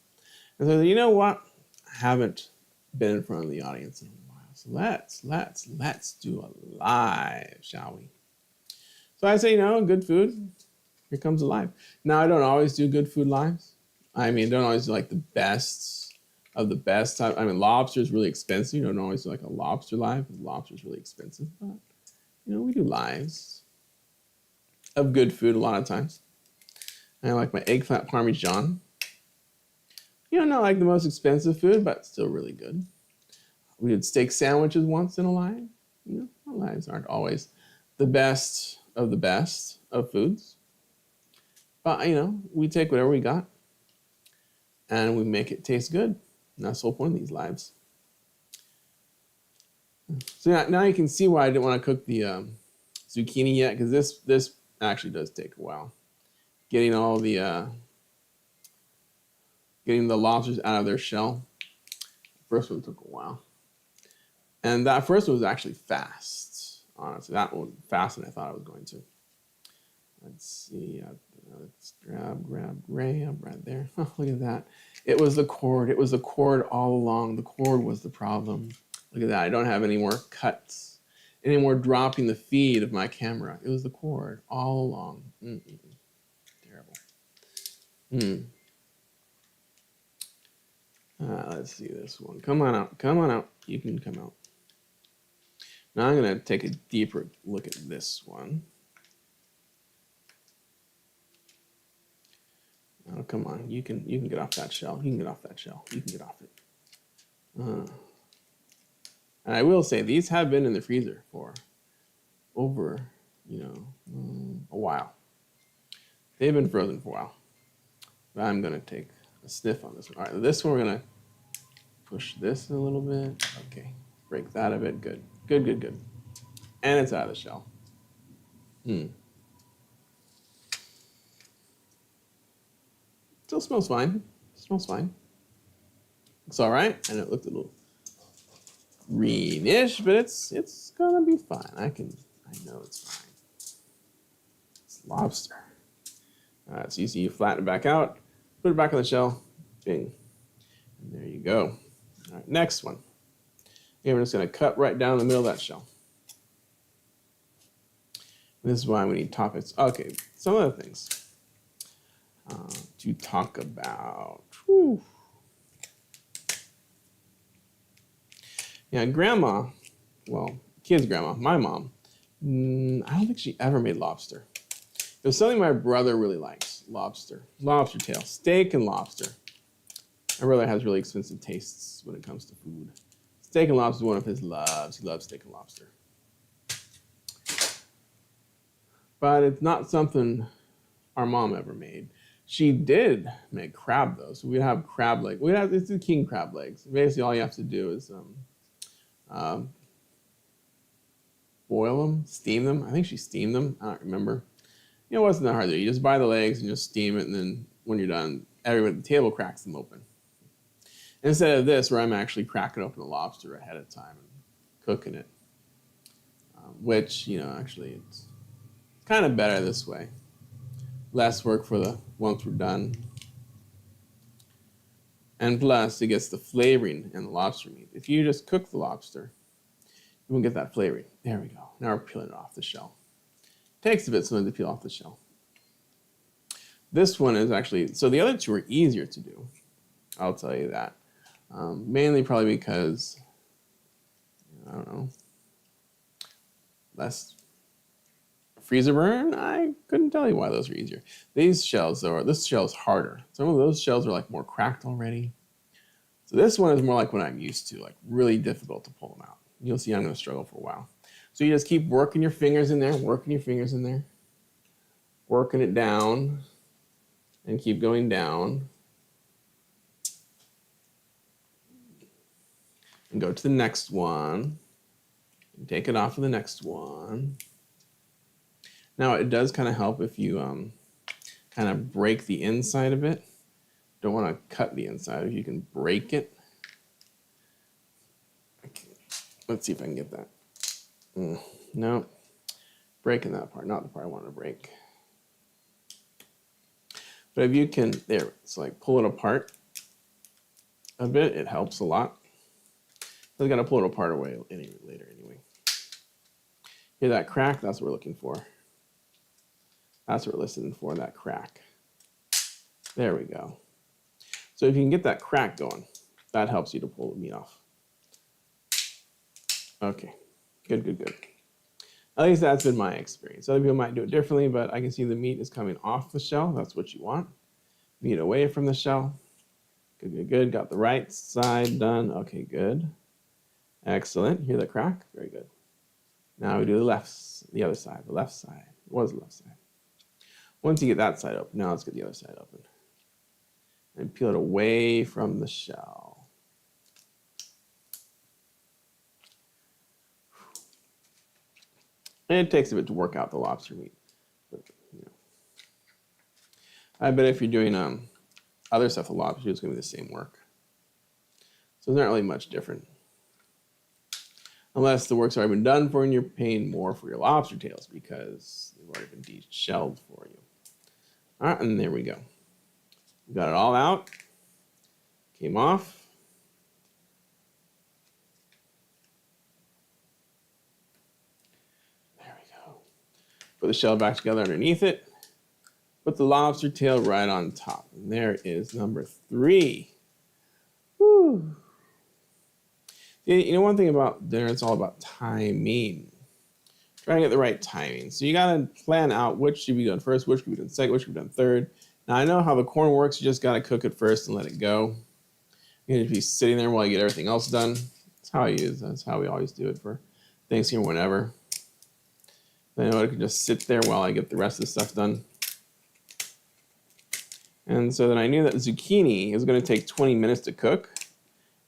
And so you know what? I haven't been in front of the audience in a while. So let's do a live, shall we? So I say, good food. Here comes a live. Now, I don't always do good food lives. I mean, don't always do like the best of the best. I mean, lobster is really expensive. You don't always do like a lobster live. Lobster is really expensive. But, we do lives of good food a lot of times. And I like my eggplant parmesan. Not like the most expensive food, but still really good. We did steak sandwiches once in a live. You know, our lives aren't always the best of foods. But, you know, we take whatever we got and we make it taste good. And that's the whole point of these lives. So now you can see why I didn't want to cook the zucchini yet, because this actually does take a while. Getting all the getting the lobsters out of their shell. The first one took a while. And that first one was actually fast. Honestly, that one faster than I thought I was going to. Let's see. Let's grab right there. Oh, look at that. It was the cord. It was the cord all along. The cord was the problem. Look at that. I don't have any more cuts, any more dropping the feed of my camera. It was the cord all along. Terrible. Let's see this one. Come on out. Come on out. You can come out. Now I'm going to take a deeper look at this one. Oh, come on. You can get off that shell. You can get off that shell. You can get off it. And I will say, these have been in the freezer for over, you know, a while. They've been frozen for a while. But I'm going to take a sniff on this one. All right, this one we're going to push this a little bit. Okay, break that a bit. Good. Good. And it's out of the shell. Still smells fine. Smells fine. It's all right. And it looked a little greenish, but it's gonna be fine. I know it's fine. It's lobster. All right, so you see, you flatten it back out, put it back on the shell, bing, and there you go. All right, next one. Okay, we're just gonna cut right down the middle of that shell. And this is why we need topics. Okay, some other things to talk about. Whew. Yeah, grandma, well, kid's grandma, my mom, I don't think she ever made lobster. It was something my brother really likes, lobster tail, steak and lobster. My brother has really expensive tastes when it comes to food. Steak and lobster is one of his loves. He loves steak and lobster. But it's not something our mom ever made. She did make crab though, so we'd have crab legs. It's the king crab legs. Basically, all you have to do is boil them, steam them. I think she steamed them. I don't remember. You know, it wasn't that hard. You just buy the legs and just steam it, and then when you're done, everyone at the table cracks them open. Instead of this, where I'm actually cracking open the lobster ahead of time and cooking it, which, you know, actually it's kind of better this way. Less work for the once we're done. And plus, it gets the flavoring in the lobster meat. If you just cook the lobster, you won't get that flavoring. There we go. Now we're peeling it off the shell. Takes a bit sometimes to peel off the shell. This one is actually, so the other two are easier to do. I'll tell you that. Mainly probably because, I don't know, less freezer burn. I couldn't tell you why those are easier. These shells, though, this shell is harder. Some of those shells are like more cracked already. So this one is more like what I'm used to, like really difficult to pull them out. You'll see I'm going to struggle for a while. So you just keep working your fingers in there, working it down, and keep going down. And go to the next one, and take it off of the next one. Now it does kind of help if you kind of break the inside of it. Don't want to cut the inside, if you can break it. Okay. Let's see if I can get that. No, breaking that part, not the part I want to break. But if you can, there, it's like pull it apart a bit, it helps a lot. I got to pull it apart away later anyway. Hear that crack? That's what we're looking for. That's what we're listening for, that crack. There we go. So if you can get that crack going, that helps you to pull the meat off. Okay, good. At least that's been my experience. Other people might do it differently, but I can see the meat is coming off the shell. That's what you want. Meat away from the shell. Good. Got the right side done. Okay, good. Excellent. Hear the crack? Very good. Now we do the other side. The left side. What was the left side? Once you get that side open, now let's get the other side open. And peel it away from the shell. And it takes a bit to work out the lobster meat. But, you know. I bet if you're doing other stuff with lobster, it's going to be the same work. So it's not really much different. Unless the work's already been done for you and you're paying more for your lobster tails because they've already been de-shelled for you. All right, and there we go. We got it all out. Came off. There we go. Put the shell back together underneath it. Put the lobster tail right on top. And there is number 3. Woo. You know, one thing about dinner, it's all about timing. Trying to get the right timing. So you got to plan out which should be done first, which should be done second, which should be done third. Now, I know how the corn works. You just got to cook it first and let it go. You're going to be sitting there while you get everything else done. That's how I use. That's how we always do it for Thanksgiving or whenever. Then I can just sit there while I get the rest of the stuff done. And so then I knew that zucchini is going to take 20 minutes to cook.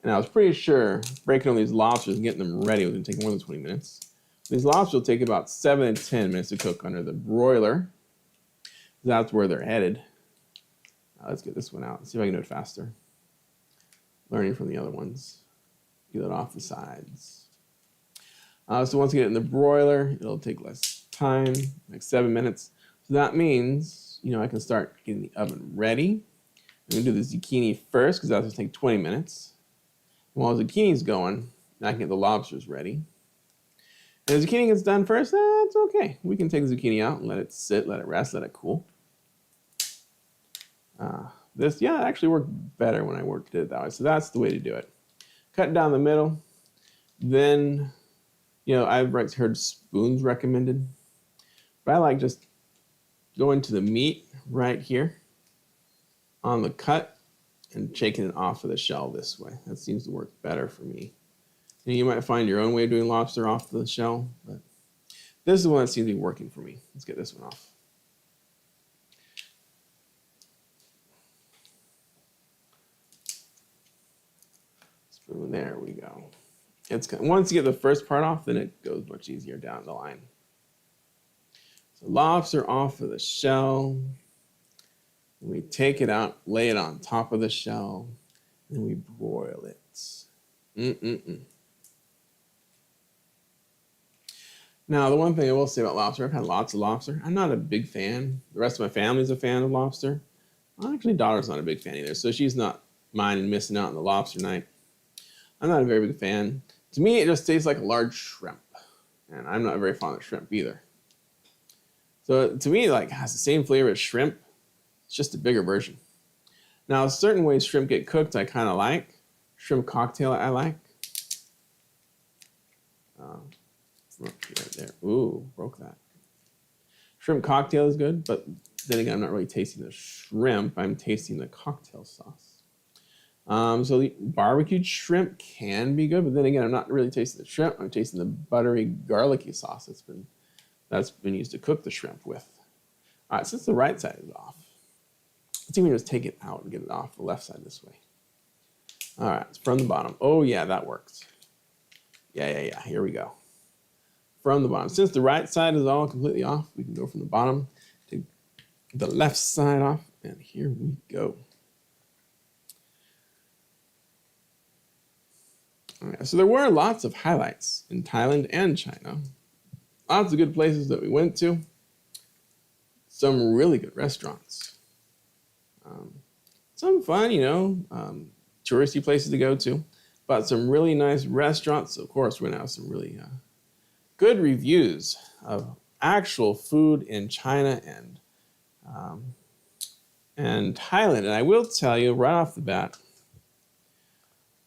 And I was pretty sure breaking all these lobsters and getting them ready was going to take more than 20 minutes. These lobsters will take about 7 to 10 minutes to cook under the broiler. That's where they're headed. Let's get this one out. See if I can do it faster. Learning from the other ones. Peel it off the sides. So once you get it in the broiler, it'll take less time, like 7 minutes. So that means, you know, I can start getting the oven ready. I'm going to do the zucchini first because that's going to take 20 minutes. And while the zucchini's going, I can get the lobsters ready. And if the zucchini gets done first, that's okay. We can take the zucchini out and let it sit, let it rest, let it cool. This actually worked better when I did it that way. So that's the way to do it. Cut down the middle. Then, you know, I've heard spoons recommended. But I like just going to the meat right here on the cut and shaking it off of the shell this way. That seems to work better for me. You might find your own way of doing lobster off the shell, but this is the one that seems to be working for me. Let's get this one off. Spoon, there we go. Once you get the first part off, then it goes much easier down the line. So lobster off of the shell. We take it out, lay it on top of the shell, and we broil it. Now, the one thing I will say about lobster, I've had lots of lobster. I'm not a big fan. The rest of my family's a fan of lobster. Well, actually, daughter's not a big fan either, so she's not minding missing out on the lobster night. I'm not a very big fan. To me, it just tastes like a large shrimp, and I'm not very fond of shrimp either. So to me, it has the same flavor as shrimp. It's just a bigger version. Now, certain ways shrimp get cooked, I kind of like. Shrimp cocktail, I like. Right there. Ooh, broke that. Shrimp cocktail is good, but then again, I'm not really tasting the shrimp. I'm tasting the cocktail sauce. So the barbecued shrimp can be good, but then again, I'm not really tasting the shrimp. I'm tasting the buttery, garlicky sauce that's been used to cook the shrimp with. All right, since the right side is off, let's see if we can just take it out and get it off the left side this way. All right, it's from the bottom. Oh yeah, that works. Yeah, here we go. From the bottom. Since the right side is all completely off, we can go from the bottom to the left side off, and here we go. All right, so there were lots of highlights in Thailand and China. Lots of good places that we went to. Some really good restaurants. Some fun, touristy places to go to. But some really nice restaurants. Of course, we're going to have some really good reviews of actual food in China and Thailand. And I will tell you right off the bat,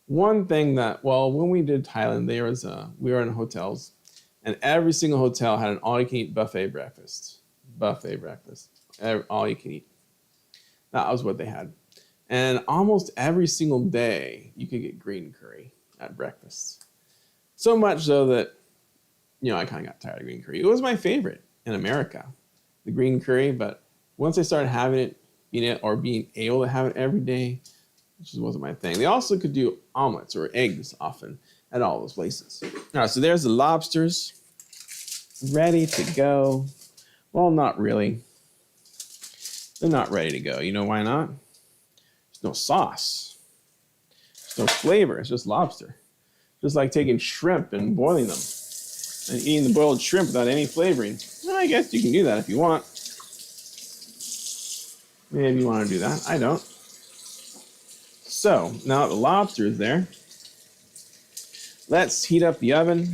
one thing that, when we did Thailand, we were in hotels, and every single hotel had an all-you-can-eat buffet breakfast. All you can eat. That was what they had. And almost every single day, you could get green curry at breakfast. So much so that, I kind of got tired of green curry. It was my favorite in America, the green curry, but once I started having it, being able to have it every day, it just wasn't my thing. They also could do omelets or eggs often at all those places. All right, so there's the lobsters ready to go. Well, not really. They're not ready to go. You know why not? There's no sauce. There's no flavor. It's just lobster. Just like taking shrimp and boiling them and eating the boiled shrimp without any flavoring. Well, I guess you can do that if you want. Maybe you want to do that. I don't. So, now that the lobster is there, let's heat up the oven.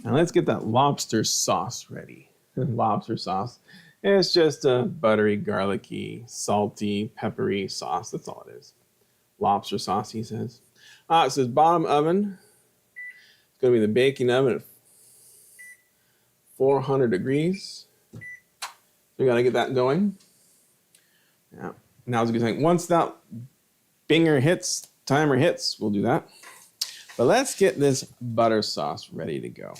And let's get that lobster sauce ready. Lobster sauce. It's just a buttery, garlicky, salty, peppery sauce. That's all it is. Lobster sauce, he says. It says bottom oven. It's going to be the baking oven at 400 degrees. So we got to get that going. Yeah. Now's a good time. Once that timer hits, we'll do that. But let's get this butter sauce ready to go.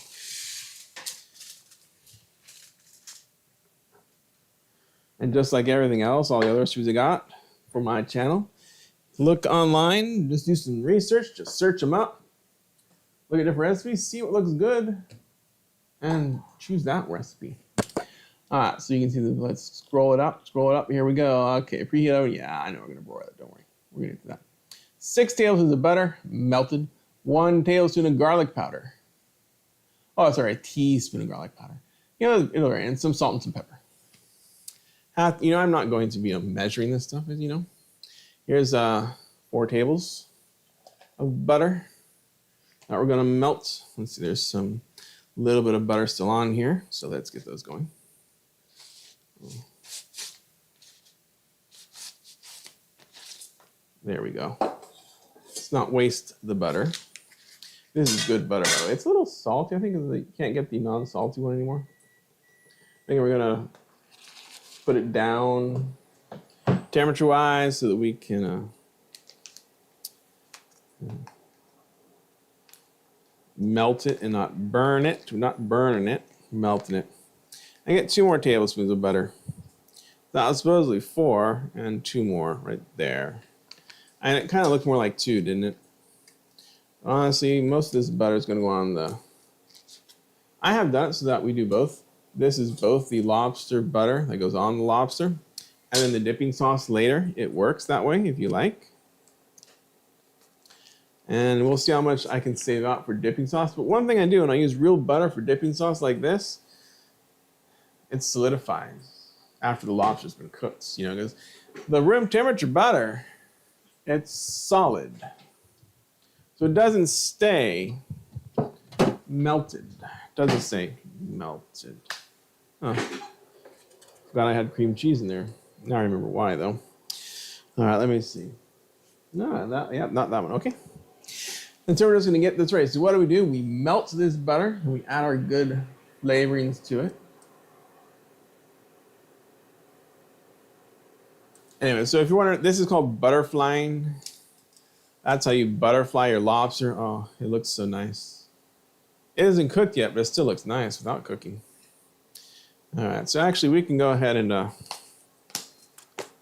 And just like everything else, all the other recipes I got for my channel, look online, just do some research, just search them up, look at different recipes, see what looks good, and choose that recipe. All right, so you can see this. Let's scroll it up. Here we go. Okay, preheat oven. Yeah, I know we're gonna broil it. Don't worry. We're gonna do that. 6 tablespoons of butter, melted. 1 tablespoon of garlic powder. Oh, sorry, a teaspoon of garlic powder. It'll vary, and some salt and some pepper. I'm not going to be measuring this stuff, as you know. Here's 4 tables of butter that we're gonna melt. Let's see, there's some little bit of butter still on here, so let's get those going. There we go. Let's not waste the butter. This is good butter, by the way. It's a little salty, I think, because you can't get the non-salty one anymore. I think we're gonna put it down temperature-wise so that we can melt it and not burn it. We're not burning it, melting it. I get 2 more tablespoons of butter. That was supposedly 4, and 2 more right there. And it kind of looked more like 2, didn't it? Honestly, most of this butter is going to go on the... I have done it so that we do both. This is both the lobster butter that goes on the lobster, and then the dipping sauce later. It works that way if you like. And we'll see how much I can save out for dipping sauce. But one thing I do when I use real butter for dipping sauce like this, it solidifies after the lobster's been cooked, because the room temperature butter, it's solid. So it doesn't stay melted. It doesn't say melted. Oh, forgot I had cream cheese in there. Now I remember why, though. All right, let me see. No, not that one. Okay. And so we're just going to get this right. So what do? We melt this butter, and we add our good flavorings to it. Anyway, so if you're wondering, this is called butterflying. That's how you butterfly your lobster. Oh, it looks so nice. It isn't cooked yet, but it still looks nice without cooking. All right, so actually we can go ahead and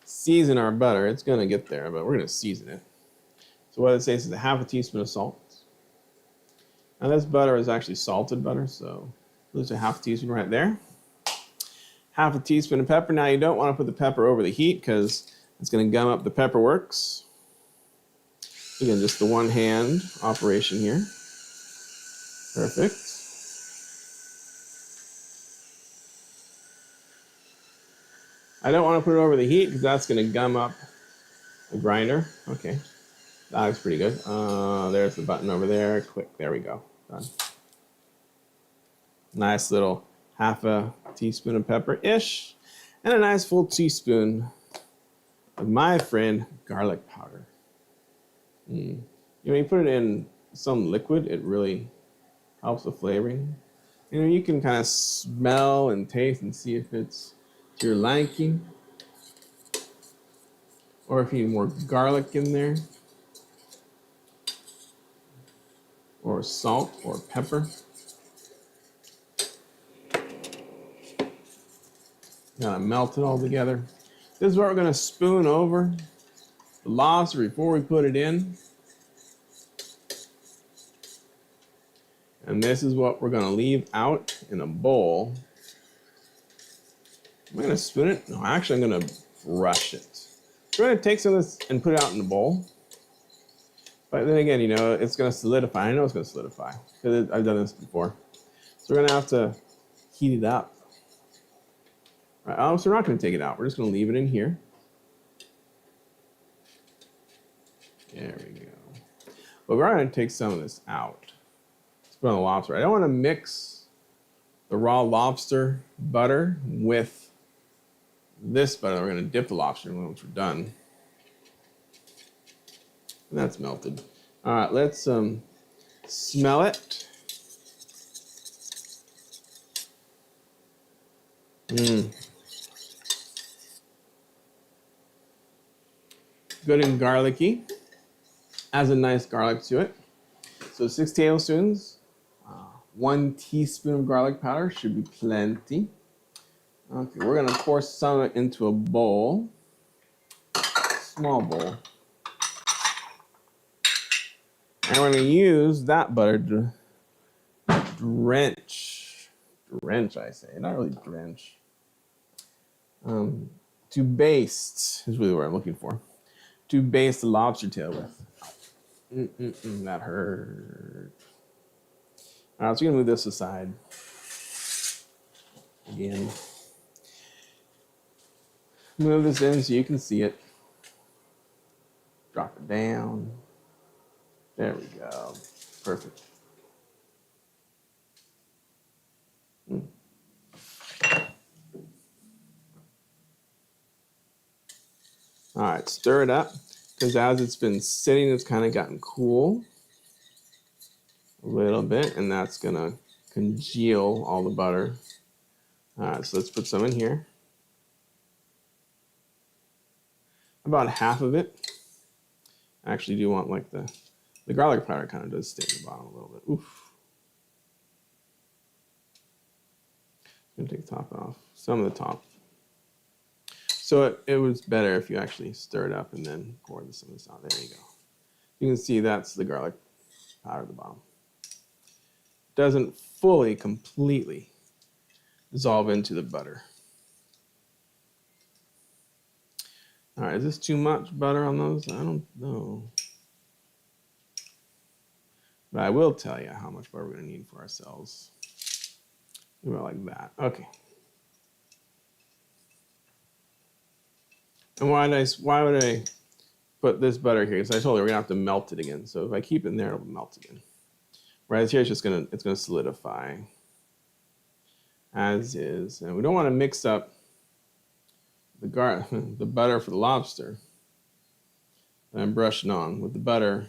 season our butter. It's going to get there, but we're going to season it. So what it says is 1/2 teaspoon of salt. Now this butter is actually salted butter, so there's 1/2 teaspoon right there. 1/2 teaspoon of pepper. Now you don't want to put the pepper over the heat because it's going to gum up the pepper works. Again, just the one hand operation here. Perfect. I don't want to put it over the heat because that's going to gum up the grinder. Okay, that looks pretty good. There's the button over there. Click. There we go. Done. Nice little 1/2 teaspoon of pepper-ish, and a nice full teaspoon of my friend garlic powder. When you put it in some liquid, it really helps the flavoring. You can kind of smell and taste and see if it's to your liking, or if you need more garlic in there, or or salt or pepper. Gotta melt it all together. This is what we're gonna spoon over the lobster before we put it in. And this is what we're gonna leave out in a bowl. Am I gonna spoon it? No, actually I'm gonna brush it. We're gonna take some of this and put it out in a bowl. But then again, you know, it's gonna solidify. I know it's gonna solidify because I've done this before. So we're gonna have to heat it up. All right, so we're not gonna take it out. We're just gonna leave it in here. There we go. But we're gonna take some of this out. Let's put on the lobster. I don't wanna mix the raw lobster butter with this butter. We're gonna dip the lobster in once we're done. And that's melted. All right, let's smell it. Good and garlicky. Has a nice garlic to it. So 6 tablespoons. 1 teaspoon of garlic powder should be plenty. Okay, we're gonna pour some of it into a bowl. Small bowl. And we're going to use that butter to drench, I say, not really drench, to baste, is really what I'm looking for, to baste the lobster tail with. That hurt. All right, so we're going to move this aside again. Move this in so you can see it. Drop it down. There we go. Perfect. All right, stir it up because as it's been sitting, it's kind of gotten cool a little bit, and that's gonna congeal all the butter. All right, so let's put some in here. About half of it. I actually do want like the garlic powder kind of does stay at the bottom a little bit. Oof. I'm gonna take the top off, some of the top. So it was better if you actually stir it up and then pour some of this out. There you go. You can see that's the garlic powder at the bottom. Doesn't fully, completely dissolve into the butter. All right, is this too much butter on those? I don't know. But I will tell you how much butter we're gonna need for ourselves. About like that, okay. And why would I put this butter here? Because I told you we're gonna have to melt it again. So if I keep it in there, it'll melt again. Whereas here it's gonna solidify as is. And we don't want to mix up the butter for the lobster that I'm brushing on with the butter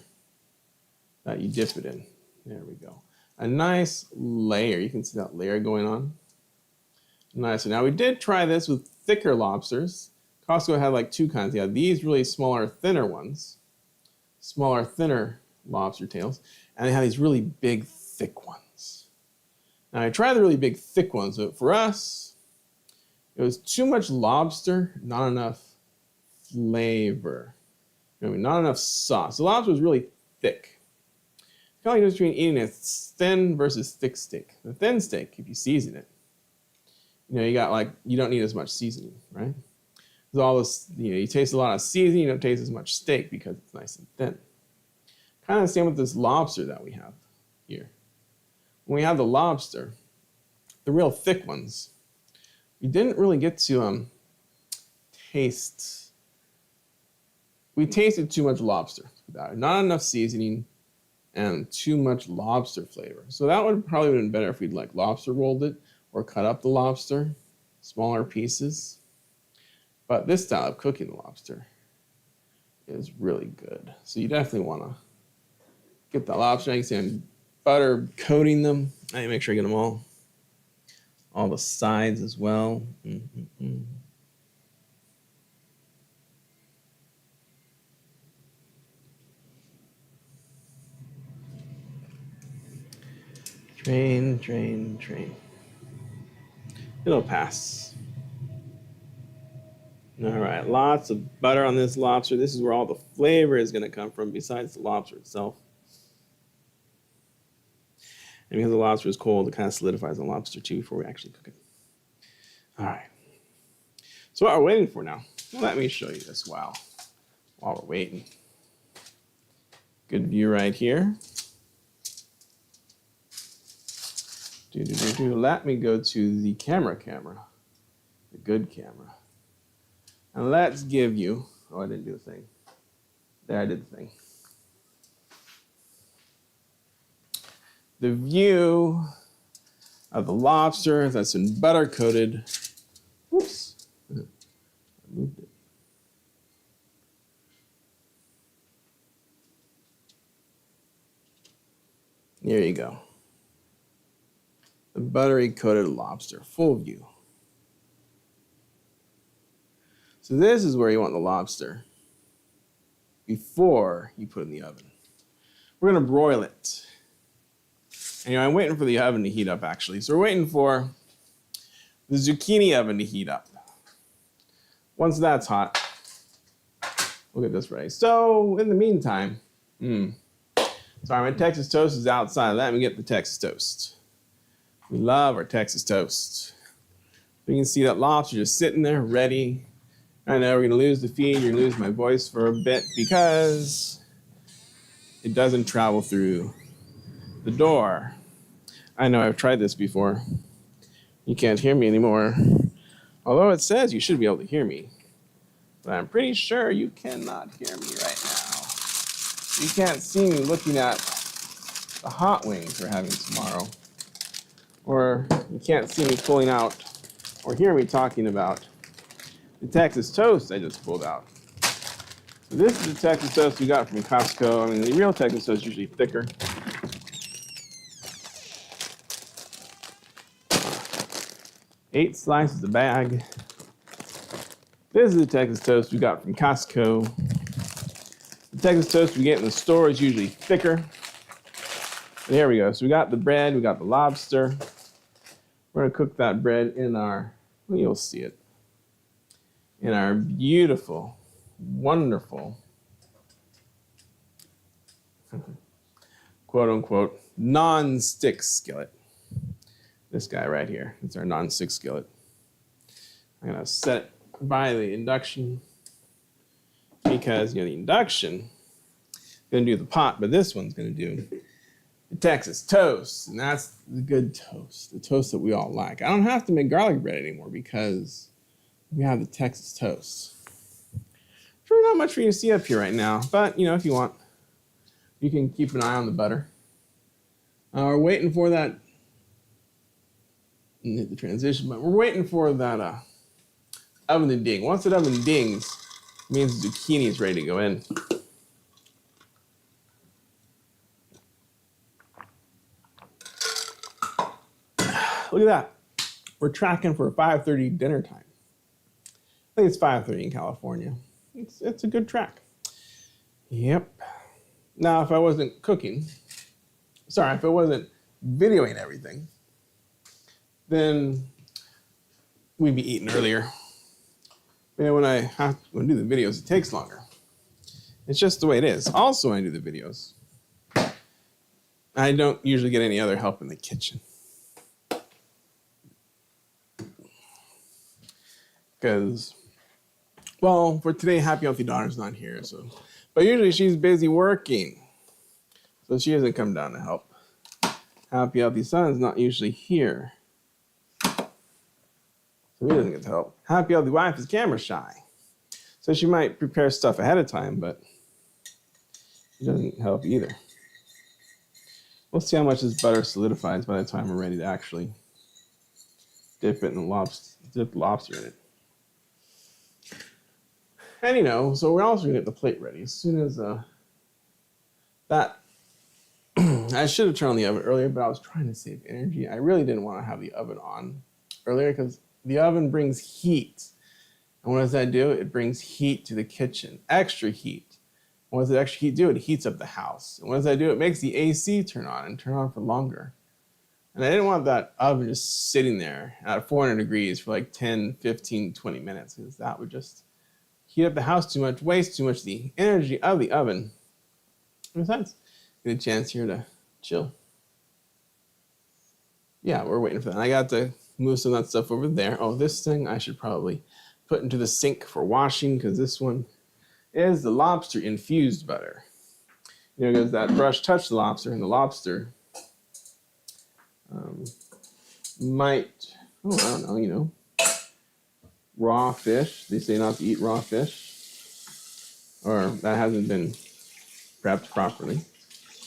that you dip it in. There we go. A nice layer. You can see that layer going on. Nice. So now we did try this with thicker lobsters. Costco had like 2 kinds. They had these really smaller, thinner ones. Smaller, thinner lobster tails. And they had these really big, thick ones. Now I tried the really big, thick ones, but for us, it was too much lobster, not enough flavor. You know what I mean? Not enough sauce. The lobster was really thick. It's kind of like between eating a thin versus thick steak. The thin steak, if you season it, you know, you don't need as much seasoning, right? There's all this, you taste a lot of seasoning, you don't taste as much steak because it's nice and thin. Kind of the same with this lobster that we have here. When we have the lobster, the real thick ones, we didn't really get to taste. We tasted too much lobster without it. Not enough seasoning and too much lobster flavor. So that would probably have been better if we'd like lobster rolled it or cut up the lobster, smaller pieces. But this style of cooking the lobster is really good. So you definitely want to get the lobster. You can see I'm butter coating them. I need to make sure I get them all the sides as well. Train, train, train. It'll pass. All right, lots of butter on this lobster. This is where all the flavor is going to come from besides the lobster itself. And because the lobster is cold, it kind of solidifies the lobster too before we actually cook it. All right. So what we're waiting for now, let me show you this while we're waiting. Good view right here. Let me go to the camera, the good camera. And let's give you, oh, I didn't do the thing. There, I did the thing. The view of the lobster that's been butter coated. Whoops, I moved it. There you go. The buttery coated lobster, full view. So this is where you want the lobster before you put it in the oven. We're gonna broil it. And I'm waiting for the oven to heat up actually. So we're waiting for the zucchini oven to heat up. Once that's hot, we'll get this ready. So in the meantime, sorry, my Texas toast is outside. Let me get the Texas toast. We love our Texas toast. You can see that lobster just sitting there ready. I know we're gonna lose the feed, you're gonna lose my voice for a bit because it doesn't travel through the door. I know I've tried this before. You can't hear me anymore. Although it says you should be able to hear me. But I'm pretty sure you cannot hear me right now. You can't see me looking at the hot wings we're having tomorrow. Or you can't see me pulling out or hear me talking about the Texas toast I just pulled out. So this is the Texas toast we got from Costco. I mean, the real Texas toast is usually thicker. Eight slices a bag. This is the Texas toast we got from Costco. The Texas toast we get in the store is usually thicker. There we go. So we got the bread, we got the lobster. We're gonna cook that bread in our, well, you'll see it, in our beautiful, wonderful, quote unquote, non-stick skillet. This guy right here, it's our non-stick skillet. I'm gonna set it by the induction because, you know, the induction is gonna do the pot, but this one's gonna do the Texas toast, and that's the good toast, the toast that we all like. I don't have to make garlic bread anymore because we have the Texas toast. There's really not much for you to see up here right now, but, you know, if you want, you can keep an eye on the butter. We're waiting for that, hit the transition, but we're waiting for that oven to ding. Once that oven dings, it means the zucchini is ready to go in. Look at that. We're tracking for 5:30 dinner time. I think it's 5:30 in California. It's a good track. Yep. Now, if I wasn't cooking, if I wasn't videoing everything, then we'd be eating earlier. But when I do the videos, it takes longer. It's just the way it is. Also, when I do the videos, I don't usually get any other help in the kitchen. Because, well, for today, Happy Healthy Daughter's not here, so. But usually she's busy working, so she doesn't come down to help. Happy Healthy Son's not usually here, so he doesn't get to help. Happy Healthy Wife is camera shy, so she might prepare stuff ahead of time, but she doesn't help either. We'll see how much this butter solidifies by the time we're ready to actually dip the lobster in it. And, you know, so we're also gonna get the plate ready. As soon as that, I should have turned on the oven earlier, but I was trying to save energy. I really didn't want to have the oven on earlier because the oven brings heat. And what does that do? It brings heat to the kitchen, extra heat. And what does the extra heat do? It heats up the house. And what does that do? It makes the AC turn on and turn on for longer. And I didn't want that oven just sitting there at 400 degrees for like 10, 15, 20 minutes, because that would just heat up the house too much, waste too much of the energy of the oven. And besides, get a chance here to chill. Yeah, we're waiting for that. And I got to move some of that stuff over there. Oh, this thing I should probably put into the sink for washing, because this one is the lobster infused butter. You know, because that brush touched the lobster, and the lobster might, oh, I don't know, you know, raw fish. They say not to eat raw fish, or that hasn't been prepped properly.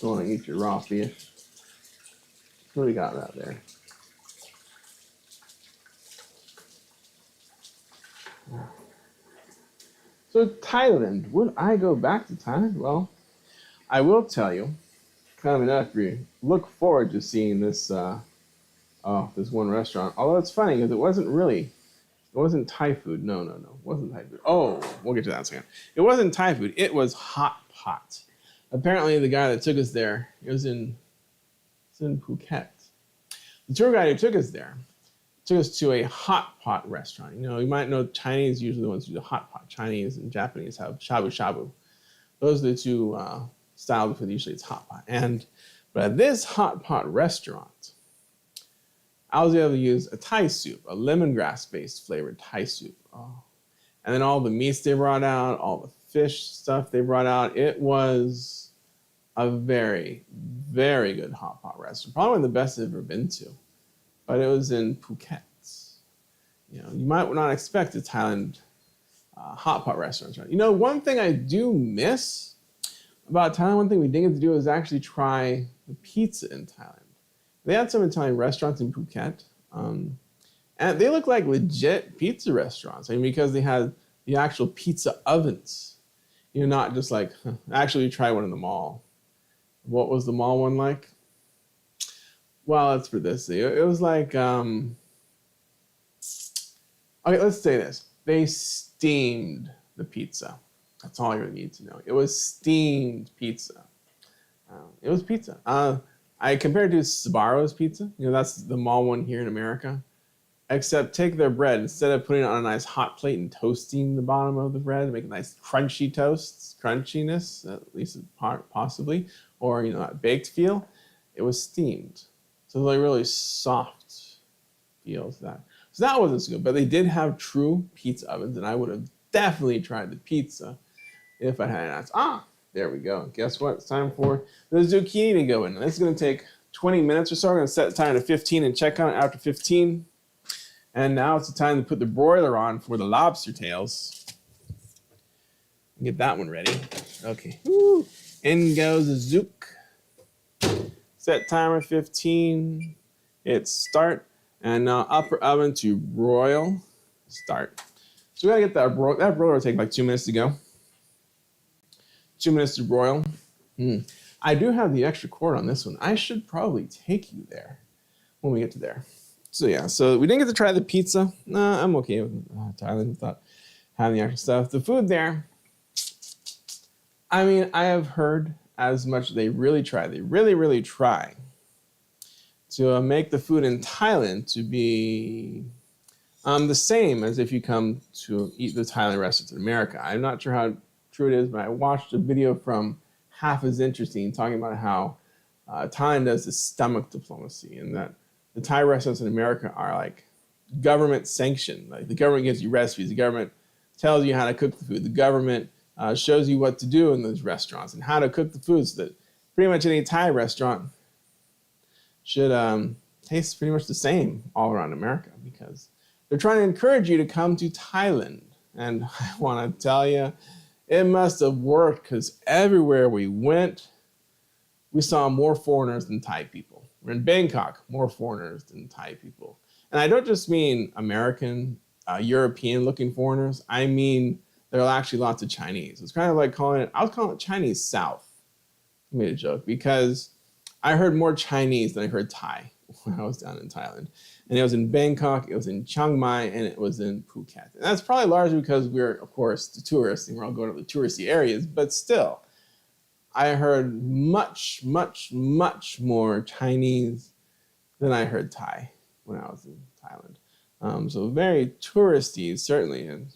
Don't want to eat your raw fish. What do we got out there? So Thailand, would I go back to Thailand? Well, I will tell you, kind of enough for you. Look forward to seeing this, this one restaurant. Although it's funny because it wasn't Thai food. No, it wasn't Thai food. Oh, we'll get to that in a second. It wasn't Thai food. It was hot pot. Apparently, the guy that took us there, it's in Phuket. The tour guide who took us there took us to a hot pot restaurant. You know, you might know Chinese usually the ones who do the hot pot. Chinese and Japanese have shabu shabu. Those are the two styles of food. Usually it's hot pot. But at this hot pot restaurant, I was able to use a Thai soup, a lemongrass-based flavored Thai soup. Oh. And then all the meats they brought out, all the fish stuff they brought out. It was a very, very good hot pot restaurant. Probably one of the best I've ever been to. But it was in Phuket. You know, you might not expect a Thailand hot pot restaurant. You know, one thing I do miss about Thailand, one thing we didn't get to do is actually try the pizza in Thailand. They had some Italian restaurants in Phuket, and they look like legit pizza restaurants. I mean, because they had the actual pizza ovens. You know, not just like, actually we tried one in the mall. What was the mall one like? Well, it's for this. It was like, okay, let's say this. They steamed the pizza. That's all you really need to know. It was steamed pizza. It was pizza. I compared it to Sbarro's pizza. You know, that's the mall one here in America. Except take their bread, instead of putting it on a nice hot plate and toasting the bottom of the bread, make a nice crunchy toast, crunchiness, at least possibly, or, you know, that baked feel, it was steamed. So like really soft feels that. So that wasn't so good, but they did have true pizza ovens, and I would have definitely tried the pizza if I had asked. There we go. Guess what? It's time for the zucchini to go in. This is going to take 20 minutes or so. We're going to set the time to 15 and check on it after 15. And now it's the time to put the broiler on for the lobster tails. Get that one ready. Okay. Woo. In goes the zook. Set timer 15. Hit start. And now upper oven to broil. Start. So we gotta get that broiler. That broiler will take like 2 minutes to go. 2 minutes to broil. I do have the extra cord on this one. I should probably take you there when we get to there. So yeah, so we didn't get to try the pizza. Nah, I'm okay with Thailand without having the extra stuff. The food there, I mean, I have heard as much they really try. They really, really try to make the food in Thailand to be the same as if you come to eat the Thailand restaurants in America. I'm not sure how true it is, but I watched a video from Half As Interesting talking about how Thailand does this stomach diplomacy, and that the Thai restaurants in America are like government sanctioned. Like the government gives you recipes. The government tells you how to cook the food. The government shows you what to do in those restaurants and how to cook the food, so that pretty much any Thai restaurant should taste pretty much the same all around America, because they're trying to encourage you to come to Thailand. And I want to tell you, it must have worked, because everywhere we went, we saw more foreigners than Thai people. We're in Bangkok, more foreigners than Thai people. And I don't just mean American, European-looking foreigners. I mean, there are actually lots of Chinese. It's kind of like I was calling it Chinese South. I made a joke, because I heard more Chinese than I heard Thai when I was down in Thailand. And it was in Bangkok, it was in Chiang Mai, and it was in Phuket. And that's probably largely because we're, of course, the tourists, and we're all going to the touristy areas, but still, I heard much, much, much more Chinese than I heard Thai when I was in Thailand. So very touristy, certainly, and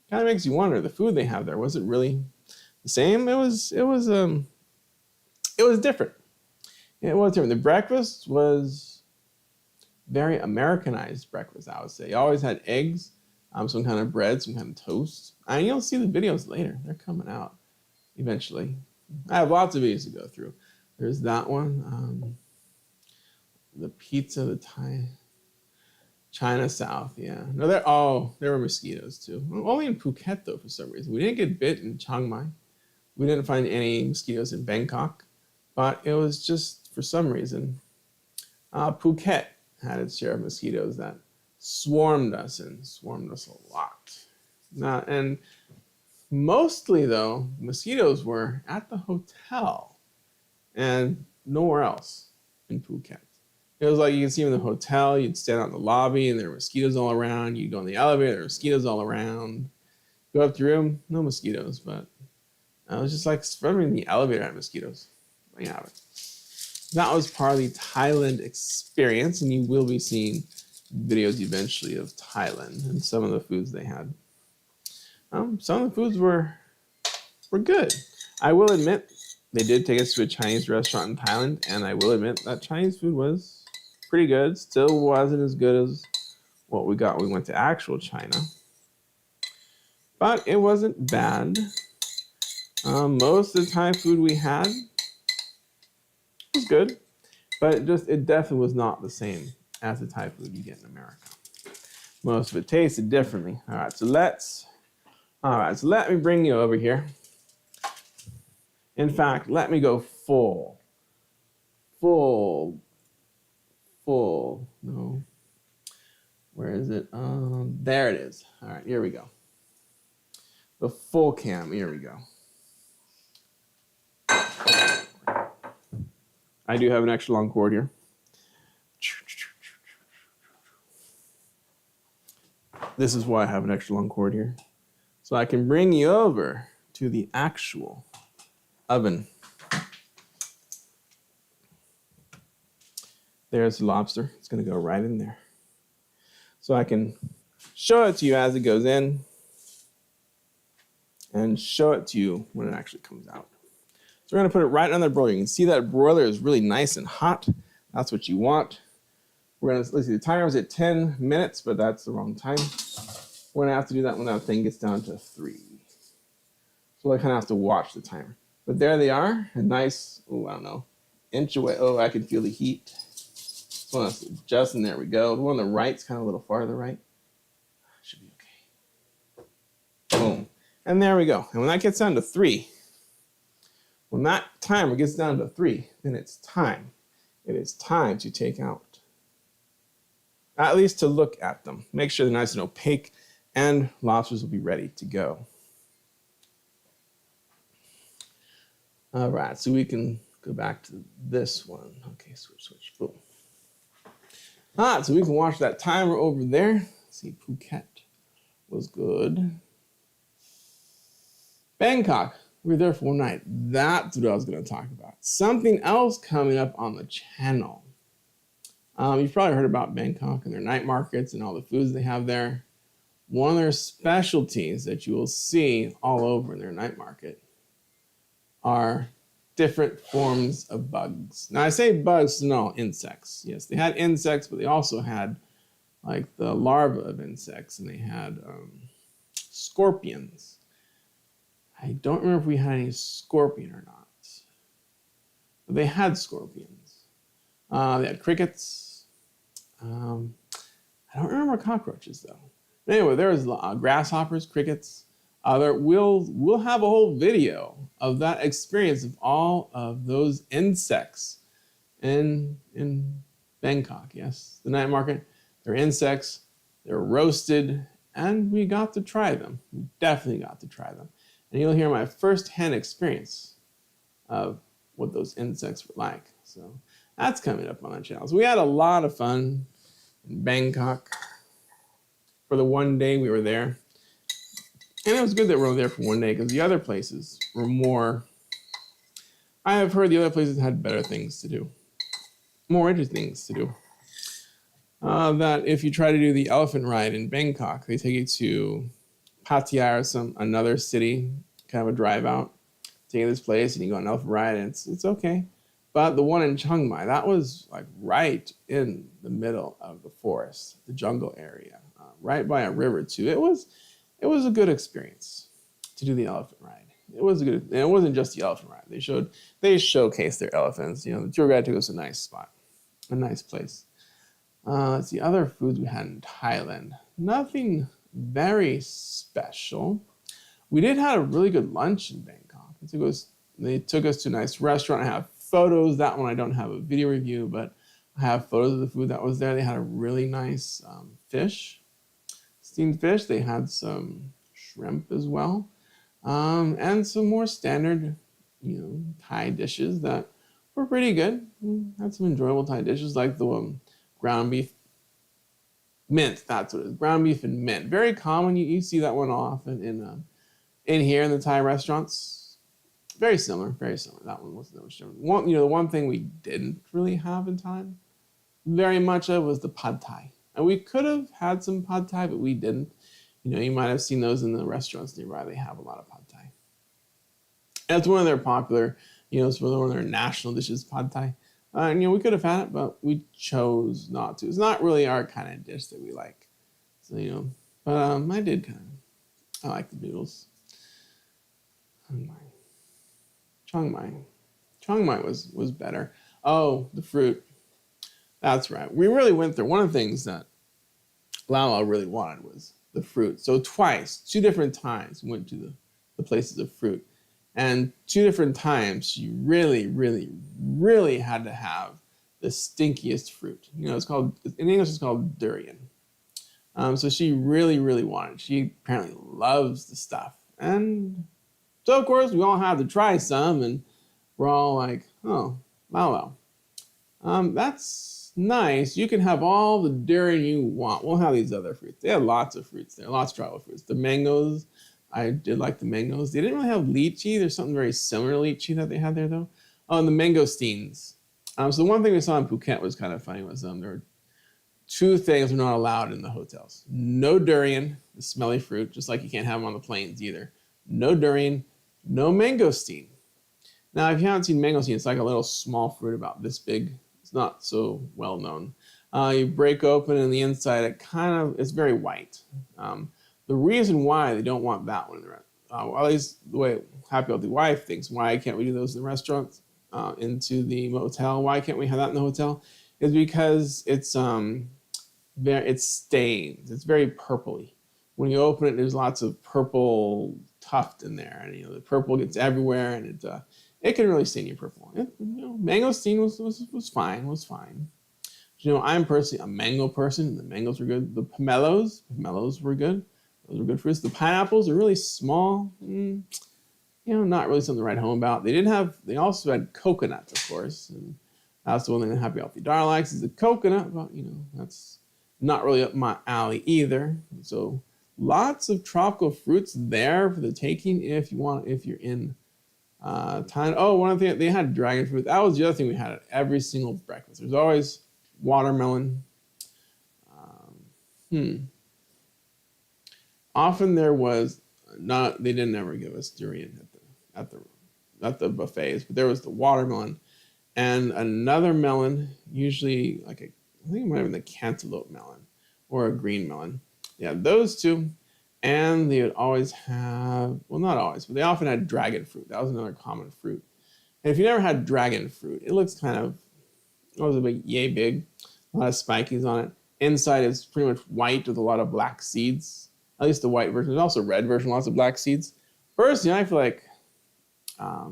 kind of makes you wonder. The food they have there, was it really the same? It was different. It was different. The breakfast was very Americanized breakfast, I would say. You always had eggs, some kind of bread, some kind of toast. And you'll see the videos later. They're coming out eventually. I have lots of videos to go through. There's that one. The pizza, the Thai, China South, yeah. No, there were mosquitoes too. Only in Phuket though, for some reason. We didn't get bit in Chiang Mai. We didn't find any mosquitoes in Bangkok, but it was just for some reason. Phuket had its share of mosquitoes that swarmed us a lot. And mostly though, mosquitoes were at the hotel and nowhere else in Phuket. It was like you could see them in the hotel, you'd stand out in the lobby and there were mosquitoes all around. You'd go in the elevator, there were mosquitoes all around. Go up to the room, no mosquitoes, but I was just like, in the elevator had mosquitoes. There you have it. That was part of the Thailand experience, and you will be seeing videos eventually of Thailand and some of the foods they had. Some of the foods were good. I will admit, they did take us to a Chinese restaurant in Thailand, and I will admit that Chinese food was pretty good. Still wasn't as good as what we got when we went to actual China. But it wasn't bad. Most of the Thai food we had was good, but it definitely was not the same as the Thai food you get in America. Most of it tasted differently. All right, so let me bring you over here. In fact, let me go full. No, where is it? There it is. All right, here we go. The full cam, here we go. I do have an extra long cord here. This is why I have an extra long cord here. So I can bring you over to the actual oven. There's the lobster. It's going to go right in there. So I can show it to you as it goes in and show it to you when it actually comes out. So we're going to put it right on the broiler. You can see that broiler is really nice and hot. That's what you want. We're going to, let's see, the timer was at 10 minutes, but that's the wrong time. We're going to have to do that when that thing gets down to 3. So I kind of have to watch the timer. But there they are, a nice, I don't know, inch away. Oh, I can feel the heat. So let's adjust, and there we go. The one on the right's kind of a little farther right. Should be okay. Boom. And there we go. And when that gets down to 3, when that timer gets down to 3, then it's time. It is time to take out. At least to look at them. Make sure they're nice and opaque, and lobsters will be ready to go. All right, so we can go back to this one. Okay, switch, boom. All right, so we can watch that timer over there. Let's see, Phuket was good. Bangkok, we were there for one night. That's what I was going to talk about. Something else coming up on the channel. You've probably heard about Bangkok and their night markets and all the foods they have there. One of their specialties that you will see all over in their night market are different forms of bugs. Now I say bugs, no, insects. Yes, they had insects, but they also had like the larvae of insects, and they had scorpions. I don't remember if we had any scorpion or not, but they had scorpions. They had crickets. I don't remember cockroaches though. But anyway, there was grasshoppers, crickets. We'll have a whole video of that experience of all of those insects in Bangkok. Yes, the night market. They're insects. They're roasted, and we got to try them. We definitely got to try them. And you'll hear my first-hand experience of what those insects were like. So that's coming up on our channel. So we had a lot of fun in Bangkok for the one day we were there. And it was good that we were there for one day, because the other places were more, I have heard the other places had better things to do, more interesting things to do. that if you try to do the elephant ride in Bangkok, they take you to Pattaya or another city, kind of a drive out, take you to this place and you go on an elephant ride and it's okay. But the one in Chiang Mai, that was like right in the middle of the forest, the jungle area, right by a river too. It was a good experience to do the elephant ride. It was good, and it wasn't just the elephant ride. They showcased their elephants. You know, the tour guide took us to a nice spot, a nice place. Let's see, other foods we had in Thailand. Nothing very special. We did have a really good lunch in Bangkok. They took us to a nice restaurant. I have photos. That one I don't have a video review, but I have photos of the food that was there. They had a really nice fish, steamed fish. They had some shrimp as well, and some more standard, Thai dishes that were pretty good. Had some enjoyable Thai dishes like the ground beef mint. That's what it is. Ground beef and mint. Very common. You see that one often in here in the Thai restaurants. Very similar, very similar. That one wasn't that much different. The one thing we didn't really have in time very much of was the pad thai. And we could have had some pad thai, but we didn't. You might have seen those in the restaurants nearby. They have a lot of pad thai. And it's one of their popular, it's one of their national dishes, pad thai. We could have had it, but we chose not to. It's not really our kind of dish that we like. So, but I did I like the noodles. Chiang Mai was better. Oh, the fruit. That's right. We really went there. One of the things that Lala really wanted was the fruit. So two different times, we went to the places of fruit. And 2 different times, you really, really, really had to have the stinkiest fruit. It's called, in English, it's called durian. So she really, really wanted. She apparently loves the stuff. And so, of course, we all had to try some, and we're all like, oh, well. That's nice. You can have all the durian you want. We'll have these other fruits. They had lots of fruits there, lots of tropical fruits. The mangoes, I did like the mangoes. They didn't really have lychee. There's something very similar to lychee that they had there, though. Oh, and the mangosteens. So the one thing we saw in Phuket was kind of funny was there were 2 things were not allowed in the hotels. No durian, the smelly fruit, just like you can't have them on the planes either. No durian. No mangosteen. Now, if you haven't seen mangosteen, it's like a little small fruit about this big. It's not so well known. You break open and the inside, it's very white. The reason why they don't want that one in the restaurant, at least the way Happy Healthy Wife thinks, why can't we do those in the restaurants, into the motel? Why can't we have that in the hotel? Is because it's stained. It's very purpley. When you open it, there's lots of purple tuft in there, and the purple gets everywhere, and it can really stain you purple. Mangosteen was fine. I'm personally a mango person. The mangoes were good. The pomelos were good. Those were good fruits. The pineapples are really small. Not really something to write home about. They also had coconuts, of course, and that's the one thing that Happy Healthy Dar likes is the coconut, but that's not really up my alley either. So lots of tropical fruits there for the taking if you're in Thailand. Oh, one other thing, they had dragon fruit. That was the other thing we had at every single breakfast. There's always watermelon. Often there was not. They didn't ever give us durian at the buffets, but there was the watermelon and another melon. Usually, I think it might have been the cantaloupe melon or a green melon. Yeah, those 2. And they would always have, well, not always, but they often had dragon fruit. That was another common fruit. And if you never had dragon fruit, it looks it was a big, yay big, a lot of spikies on it. Inside is pretty much white with a lot of black seeds. At least the white version. There's also a red version, lots of black seeds. Personally, I feel like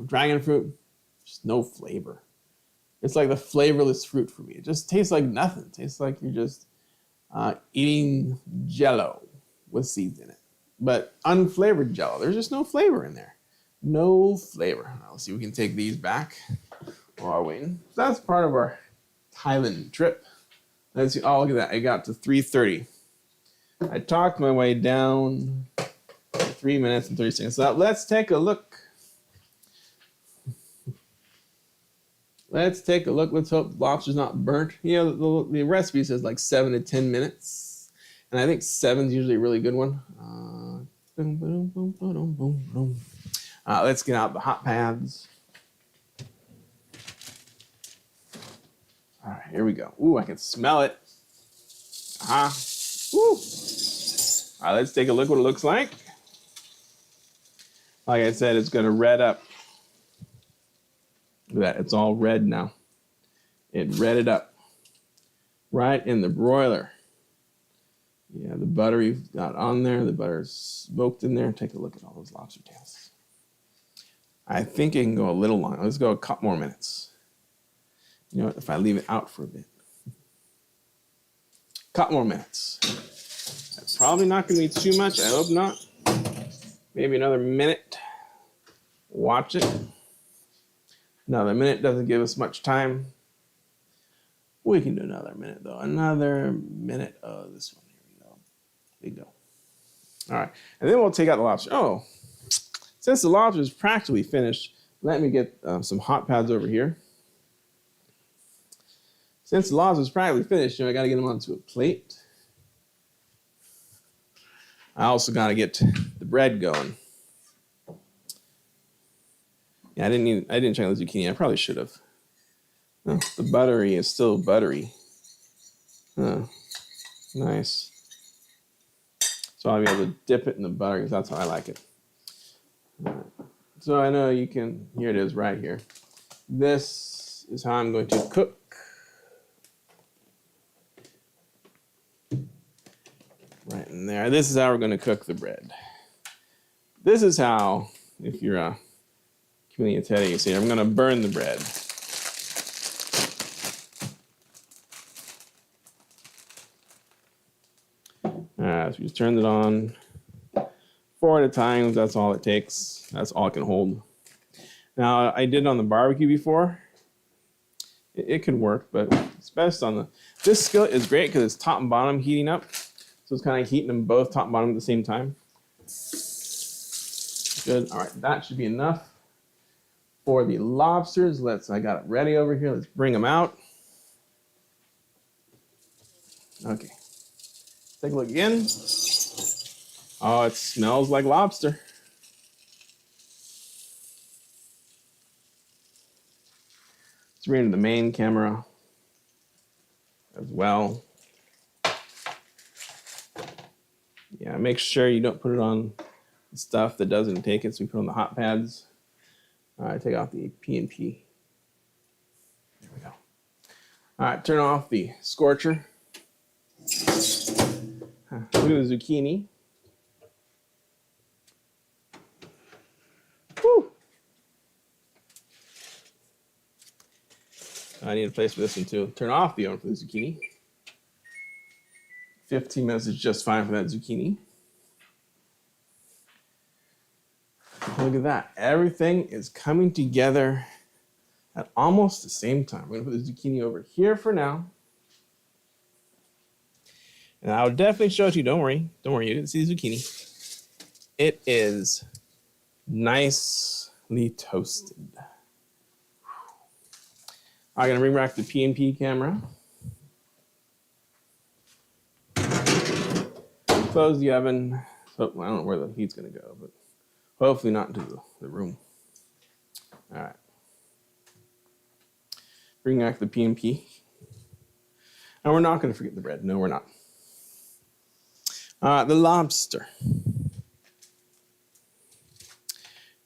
dragon fruit, just no flavor. It's like the flavorless fruit for me. It just tastes like nothing. It tastes like you're just eating Jell-O with seeds in it. But unflavored Jell-O. There's just no flavor in there. No flavor. Let's see if we can take these back while we're waiting. So that's part of our Thailand trip. Let's see. Oh, look at that. I got to 3:30. I talked my way down 3 minutes and 30 seconds. So let's take a look. Let's take a look. Let's hope the lobster's not burnt. You know, the recipe says like 7 to 10 minutes. And I think 7 is usually a really good one. Let's get out the hot pads. All right, here we go. Ooh, I can smell it. Woo. All right, let's take a look what it looks like. Like I said, it's going to red up. Look at that, it's all red now. It redded up right in the broiler. Yeah, the butter you've got on there, the butter's smoked in there. Take a look at all those lobster tails. I think it can go a little longer. Let's go a couple more minutes. You know what, if I leave it out for a bit. Couple more minutes. That's probably not going to be too much. I hope not. Maybe another minute. Watch it. Another minute doesn't give us much time. We can do another minute though. Another minute. Oh, this one. Here we go. There you go. All right. And then we'll take out the lobster. Oh, since the lobster is practically finished, let me get some hot pads over here. Since the lobster is practically finished, you know, I got to get them onto a plate. I also got to get the bread going. Yeah, I didn't check the zucchini. I probably should have. Oh, the buttery is still buttery. Oh, nice. So I'll be able to dip it in the butter because that's how I like it. All right. So I know you can, here it is right here. This is how I'm going to cook. Right in there. This is how we're going to cook the bread. This is how, if you're a community of Teddy, you see, I'm going to burn the bread. So we just turned it on 4 at a time. That's all it takes. That's all it can hold. Now, I did it on the barbecue before. It could work, but it's best on the... This skillet is great because it's top and bottom heating up. So it's kind of heating them both top and bottom at the same time. Good. All right, that should be enough for the lobsters. I got it ready over here. Let's bring them out. Okay. Take a look again. Oh, it smells like lobster. Let's bring it to the main camera as well. Yeah, make sure you don't put it on stuff that doesn't take it. So we put it on the hot pads. All right, take off the P&P. There we go. All right, turn off the scorcher. Look at the zucchini. Woo! I need a place for this one too. Turn off the oven for the zucchini. 15 minutes is just fine for that zucchini. Look at that. Everything is coming together at almost the same time. We're going to put the zucchini over here for now. And I'll definitely show it to you. Don't worry. Don't worry. You didn't see the zucchini. It is nicely toasted. I'm going to bring back the P&P camera. Close the oven. So, I don't know where the heat's going to go, but hopefully not into the room. All right. Bring back the P&P. And we're not going to forget the bread. No, we're not. The lobster.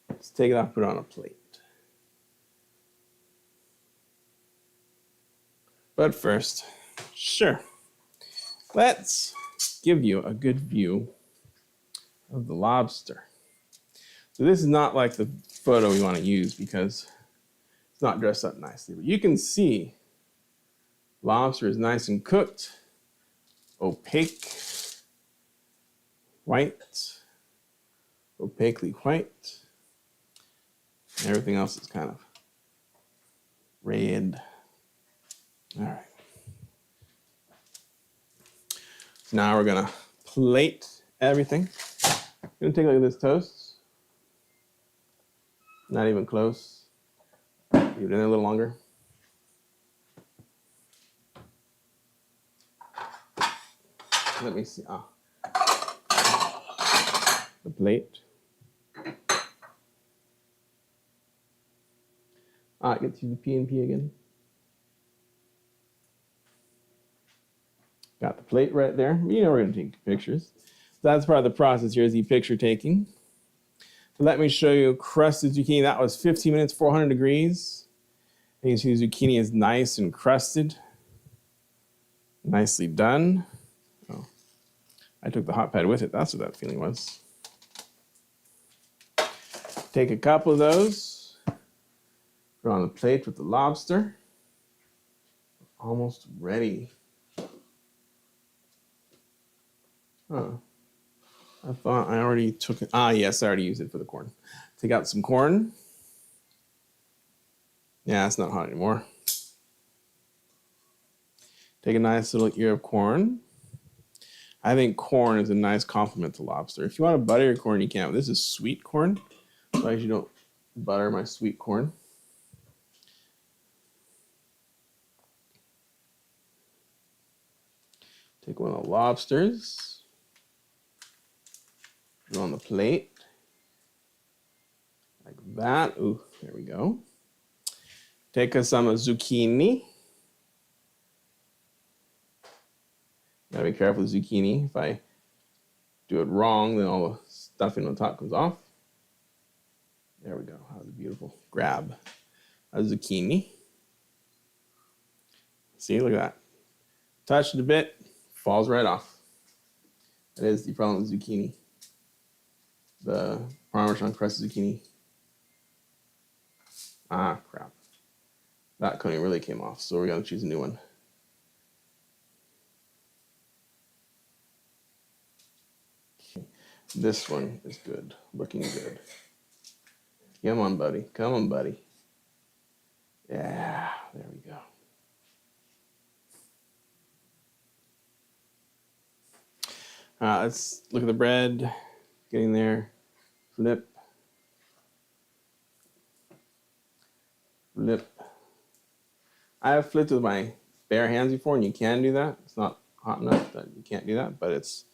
Let's take it off, put it on a plate. But first, sure, let's give you a good view of the lobster. So this is not like the photo we want to use because it's not dressed up nicely. But you can see lobster is nice and cooked, opaque, white, opaquely white. And everything else is kind of red. All right. So now we're gonna plate everything. We're gonna take a look at this toast. Not even close. Leave it in there a little longer. let me see. The plate. I get to use the P&P again. Got the plate right there. You know we're going to take pictures. So that's part of the process here is the picture taking. So let me show you crusted zucchini. That was 15 minutes, 400 degrees. You can see the zucchini is nice and crusted. Nicely done. Oh, I took the hot pad with it. That's what that feeling was. Take a couple of those. Put on the plate with the lobster. Almost ready. Huh. I thought I already took it. Yes, I already used it for the corn. Take out some corn. Yeah, it's not hot anymore. Take a nice little ear of corn. I think corn is a nice complement to lobster. If you want to butter your corn, you can. But this is sweet corn, so I usually don't butter my sweet corn. Take one of the lobsters. Put it on the plate. Like that. Ooh, there we go. Take some zucchini. Gotta be careful with zucchini. If I do it wrong, then all the stuffing on top comes off. There we go. That was a beautiful grab. A zucchini. See, look at that. Touched it a bit, falls right off. That is the problem with zucchini. The Parmesan crusted zucchini. Crap. That coating really came off, so we're gonna choose a new one. Okay. This one is good, looking good. Come on, buddy. Come on, buddy. Yeah, there we go. Let's look at the bread. Getting there. Flip. Flip. I have flipped with my bare hands before, and you can do that. It's not hot enough that you can't do that, but it's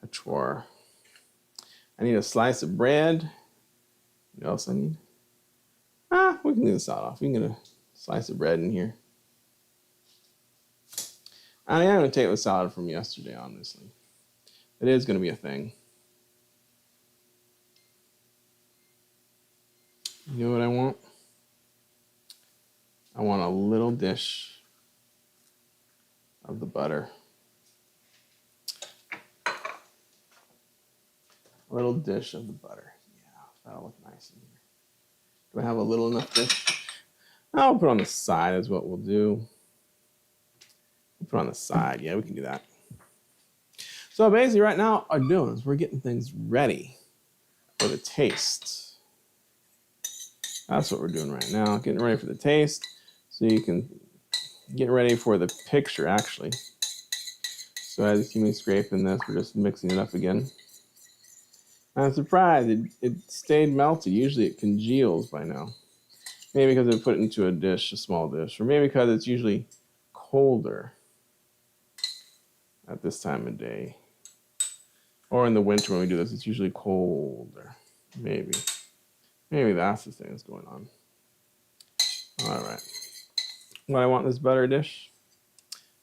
a chore. I need a slice of bread. What else I need? We can leave the salt off. We can get a slice of bread in here. I am going to take the salad from yesterday, honestly. It is going to be a thing. You know what I want? I want a little dish of the butter. A little dish of the butter. Yeah, that'll look nice in here. Do I have a little enough dish? I'll put on the side is what we'll do. We'll put on the side. Yeah, we can do that. So basically right now, what I'm doing is we're getting things ready for the taste. That's what we're doing right now. Getting ready for the taste so you can get ready for the picture, actually. So as you see me scraping this, we're just mixing it up again. I'm surprised it stayed melted. Usually it congeals by now. Maybe because I put it into a dish, a small dish, or maybe because it's usually colder at this time of day. Or in the winter when we do this, it's usually colder. Maybe that's the thing that's going on. All right. Why I want this butter dish?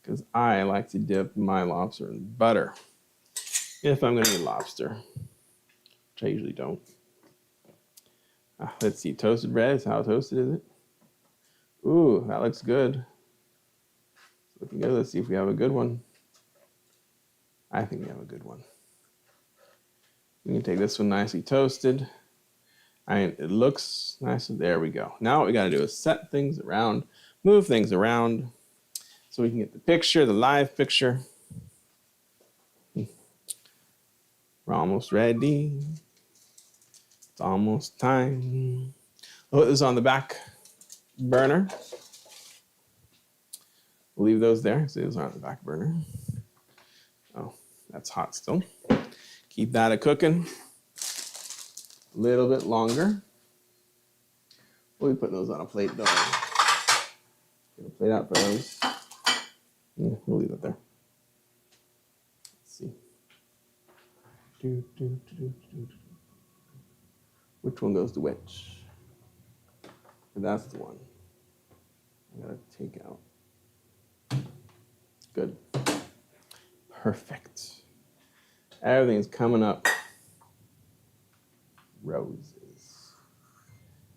Because I like to dip my lobster in butter. If I'm going to eat lobster, which I usually don't. Let's see. Toasted bread is how toasted is it? Ooh, that looks good. It's looking good. Let's see if we have a good one. I think we have a good one. We can take this one nicely toasted. It looks nice. There we go. Now what we got to do is set things around, move things around so we can get the picture, the live picture. We're almost ready. It's almost time. I'll put this on the back burner. We'll leave those there. So those are on the back burner. Oh, that's hot still. Keep that a-cooking a little bit longer. We'll be putting those on a plate, though. Get a plate out for those. We'll leave it there. Let's Which one goes to which? That's the one. I gotta take out. Good. Perfect. Everything's coming up. Roses.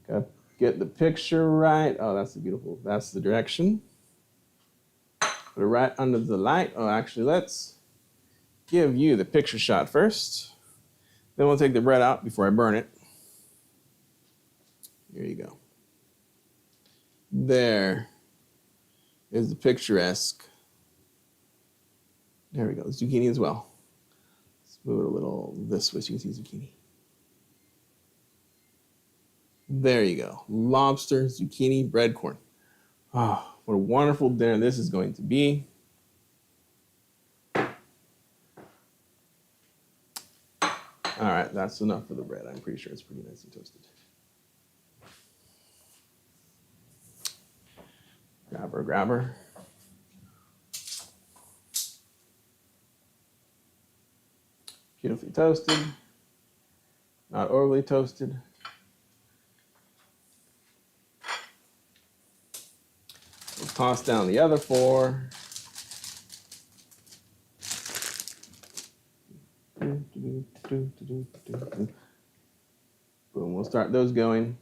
Gotta get the picture right. Oh, that's the beautiful. That's the direction. Put it right under the light. Oh, actually, let's give you the picture shot first. Then we'll take the bread out before I burn it. Here you go. There is the picturesque. There we go. Zucchini as well. Let's move it a little this way so you can see zucchini. There you go. Lobster, zucchini, bread corn. Oh, what a wonderful dinner this is going to be. All right, that's enough for the bread. I'm pretty sure it's pretty nice and toasted. Grabber, grabber. Beautifully toasted, not overly toasted. We'll toss down the other 4. Boom, we'll start those going.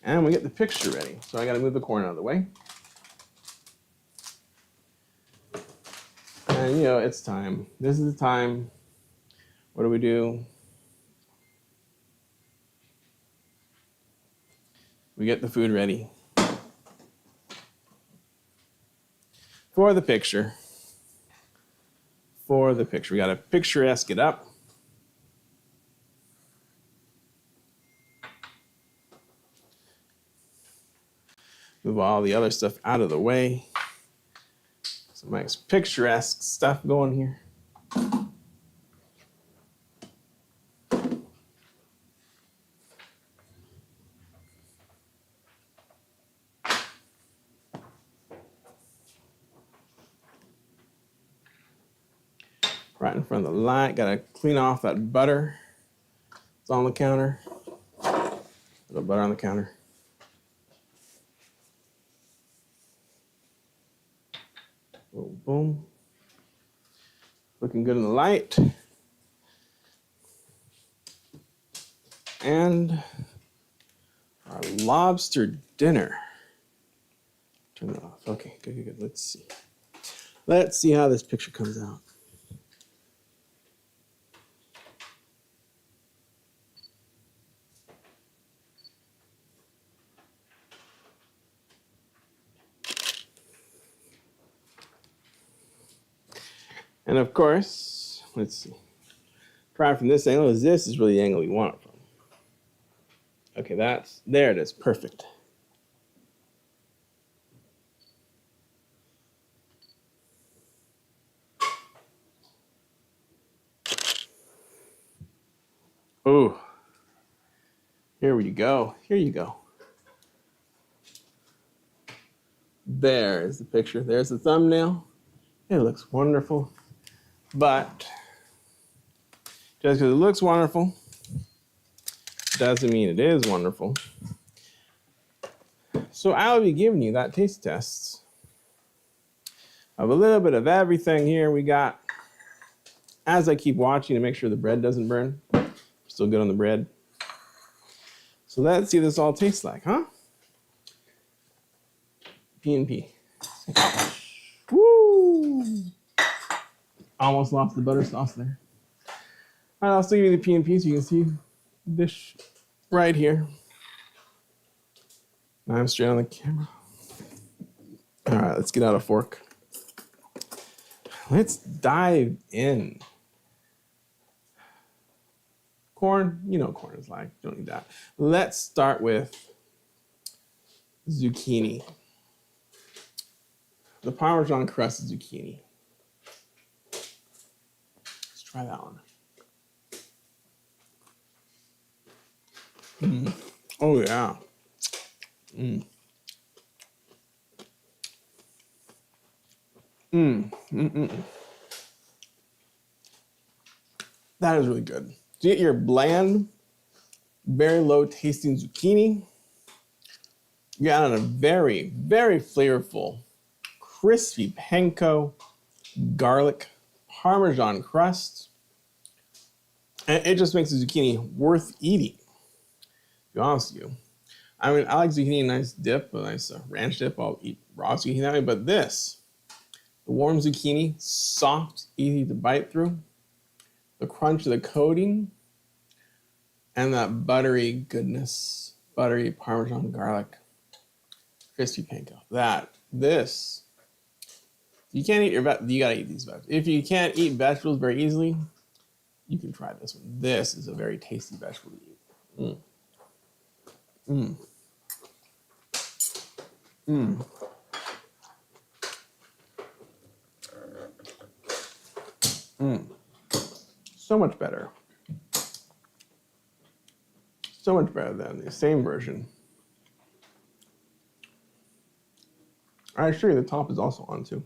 And we get the picture ready. So I gotta move the corn out of the way. And you know, it's time. This is the time. What do? We get the food ready. For the picture. For the picture. We gotta picturesque it up. Move all the other stuff out of the way. Some nice picturesque stuff going here. Right in front of the light. Gotta clean off that butter. It's on the counter. A little butter on the counter. Boom, boom. Looking good in the light. And our lobster dinner. Turn that off. Okay, good, good, good. Let's see. Let's see how this picture comes out. And of course, let's see. Try it from this angle. This is really the angle we want it from. Okay, there it is. Perfect. Oh, here we go. Here you go. There is the picture. There's the thumbnail. It looks wonderful. But just because it looks wonderful doesn't mean it is wonderful. So I'll be giving you that taste test of a little bit of everything here we got. As I keep watching to make sure the bread doesn't burn. Still good on the bread. So let's see what this all tastes like, huh? P&P. Woo! Almost lost the butter sauce there. All right, I'll still give you the P&P so you can see the dish right here. Now I'm straight on the camera. All right, let's get out a fork. Let's dive in. Corn, you know corn is like, don't need that. Let's start with zucchini. The Parmesan crust zucchini. Let's try that one. Oh yeah. That is really good. You get your bland, very low tasting zucchini. You got on a very, very flavorful, crispy panko, garlic, Parmesan crust. And it just makes the zucchini worth eating, to be honest with you. I mean, I like zucchini, a nice dip, a nice ranch dip. I'll eat raw zucchini that way, but this, the warm zucchini, soft, easy to bite through, the crunch of the coating, and that buttery goodness, buttery Parmesan garlic, crispy panko. This, you can't eat you gotta eat these vegetables. If you can't eat vegetables very easily, you can try this one. This is a very tasty vegetable to eat. So much better. So much better than the same version. I assure you the top is also on too.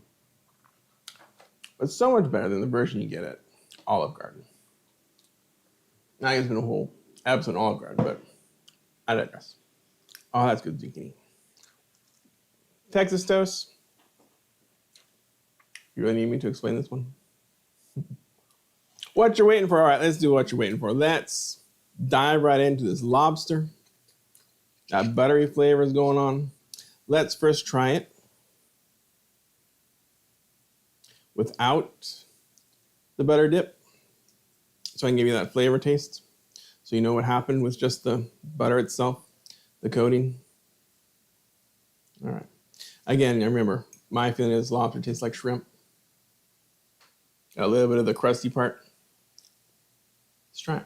But so much better than the version you get at Olive Garden. Now it's been a whole episode on Olive Garden, but I digress. Oh, that's good zucchini. Texas toast. You really need me to explain this one? What you're waiting for? All right, let's do what you're waiting for. Let's dive right into this lobster. That buttery flavor is going on. Let's first try it without the butter dip, so I can give you that flavor taste, so you know what happened with just the butter itself, the coating. All right. Again, remember, my feeling is lobster tastes like shrimp. Got a little bit of the crusty part. Let's try it.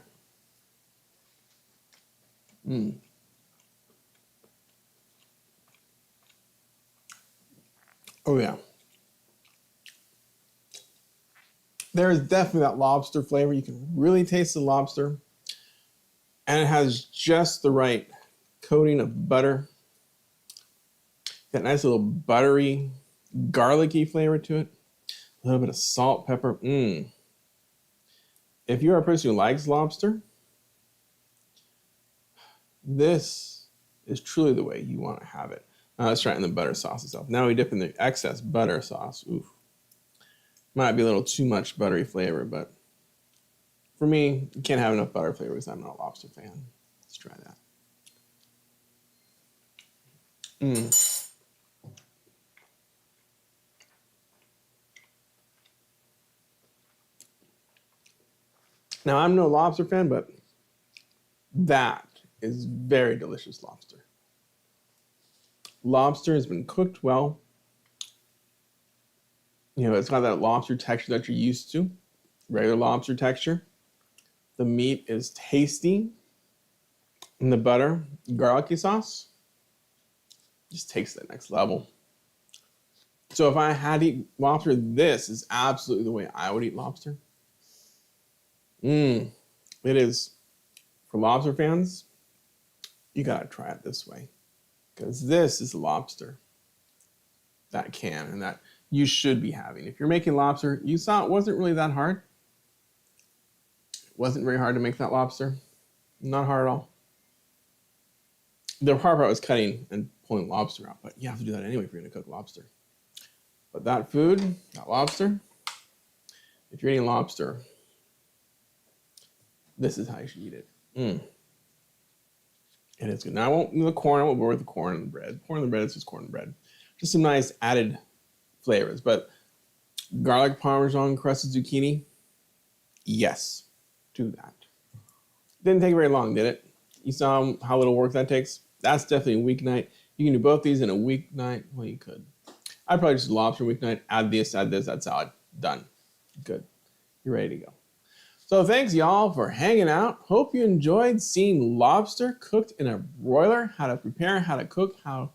Oh yeah. There is definitely that lobster flavor. You can really taste the lobster. And it has just the right coating of butter. That nice little buttery, garlicky flavor to it. A little bit of salt, pepper. If you're a person who likes lobster, this is truly the way you want to have it. Now let's try it in the butter sauce itself. Now we dip in the excess butter sauce. Oof. Might be a little too much buttery flavor, but for me, you can't have enough butter flavor because I'm not a lobster fan. Let's try that. Now, I'm no lobster fan, but that is very delicious lobster. Lobster has been cooked well. You know, it's got that lobster texture that you're used to, regular lobster texture. The meat is tasty. And the butter, garlicky sauce, just takes that next level. So if I had to eat lobster, this is absolutely the way I would eat lobster. It is, for lobster fans, you gotta try it this way. Because this is lobster that can and that you should be having. If you're making lobster, you saw it wasn't really that hard. It wasn't very hard to make that lobster. Not hard at all. The hard part was cutting and pulling lobster out, but you have to do that anyway if you're gonna cook lobster. But that food, that lobster, if you're eating lobster, this is how you should eat it. And it's good. Now I won't bore with the corn and the bread. Corn and the bread is just corn and bread. Just some nice added flavors. But garlic Parmesan crusted zucchini, yes, do that. Didn't take very long, did it? You saw how little work that takes? That's definitely a weeknight. You can do both these in a weeknight. Well, you could. I'd probably just do lobster weeknight, add this, that salad. Done. Good. You're ready to go. So thanks, y'all, for hanging out. Hope you enjoyed seeing lobster cooked in a broiler, how to prepare, how to cook, how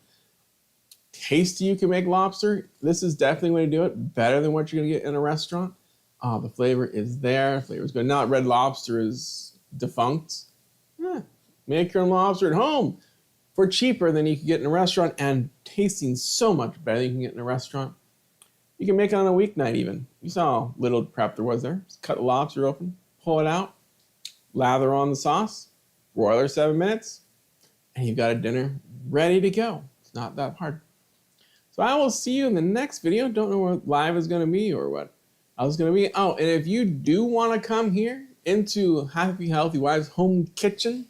tasty you can make lobster. This is definitely the way to do it. Better than what you're going to get in a restaurant. The flavor is there. The flavor is good. Now Red Lobster is defunct. Make your own lobster at home for cheaper than you can get in a restaurant and tasting so much better than you can get in a restaurant. You can make it on a weeknight even. You saw how little prep there was there. Just cut the lobster open, pull it out, lather on the sauce, broiler 7 minutes, and you've got a dinner ready to go. It's not that hard. So I will see you in the next video. Don't know what live is going to be or what else is going to be. Oh, and if you do want to come here into Happy Healthy Wives Home Kitchen,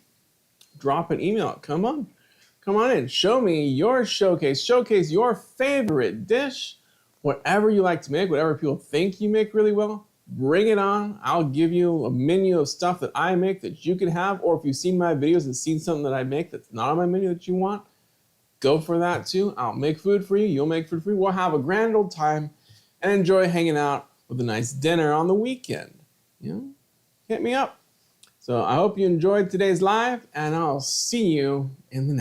drop an email. Come on in. Show me your showcase your favorite dish, whatever you like to make, whatever people think you make really well. Bring it on. I'll give you a menu of stuff that I make that you can have, or if you've seen my videos and seen something that I make that's not on my menu that you want, go for that too. I'll make food for you. You'll make food for me. We'll have a grand old time and enjoy hanging out with a nice dinner on the weekend. You know, hit me up. So I hope you enjoyed today's live, and I'll see you in the next.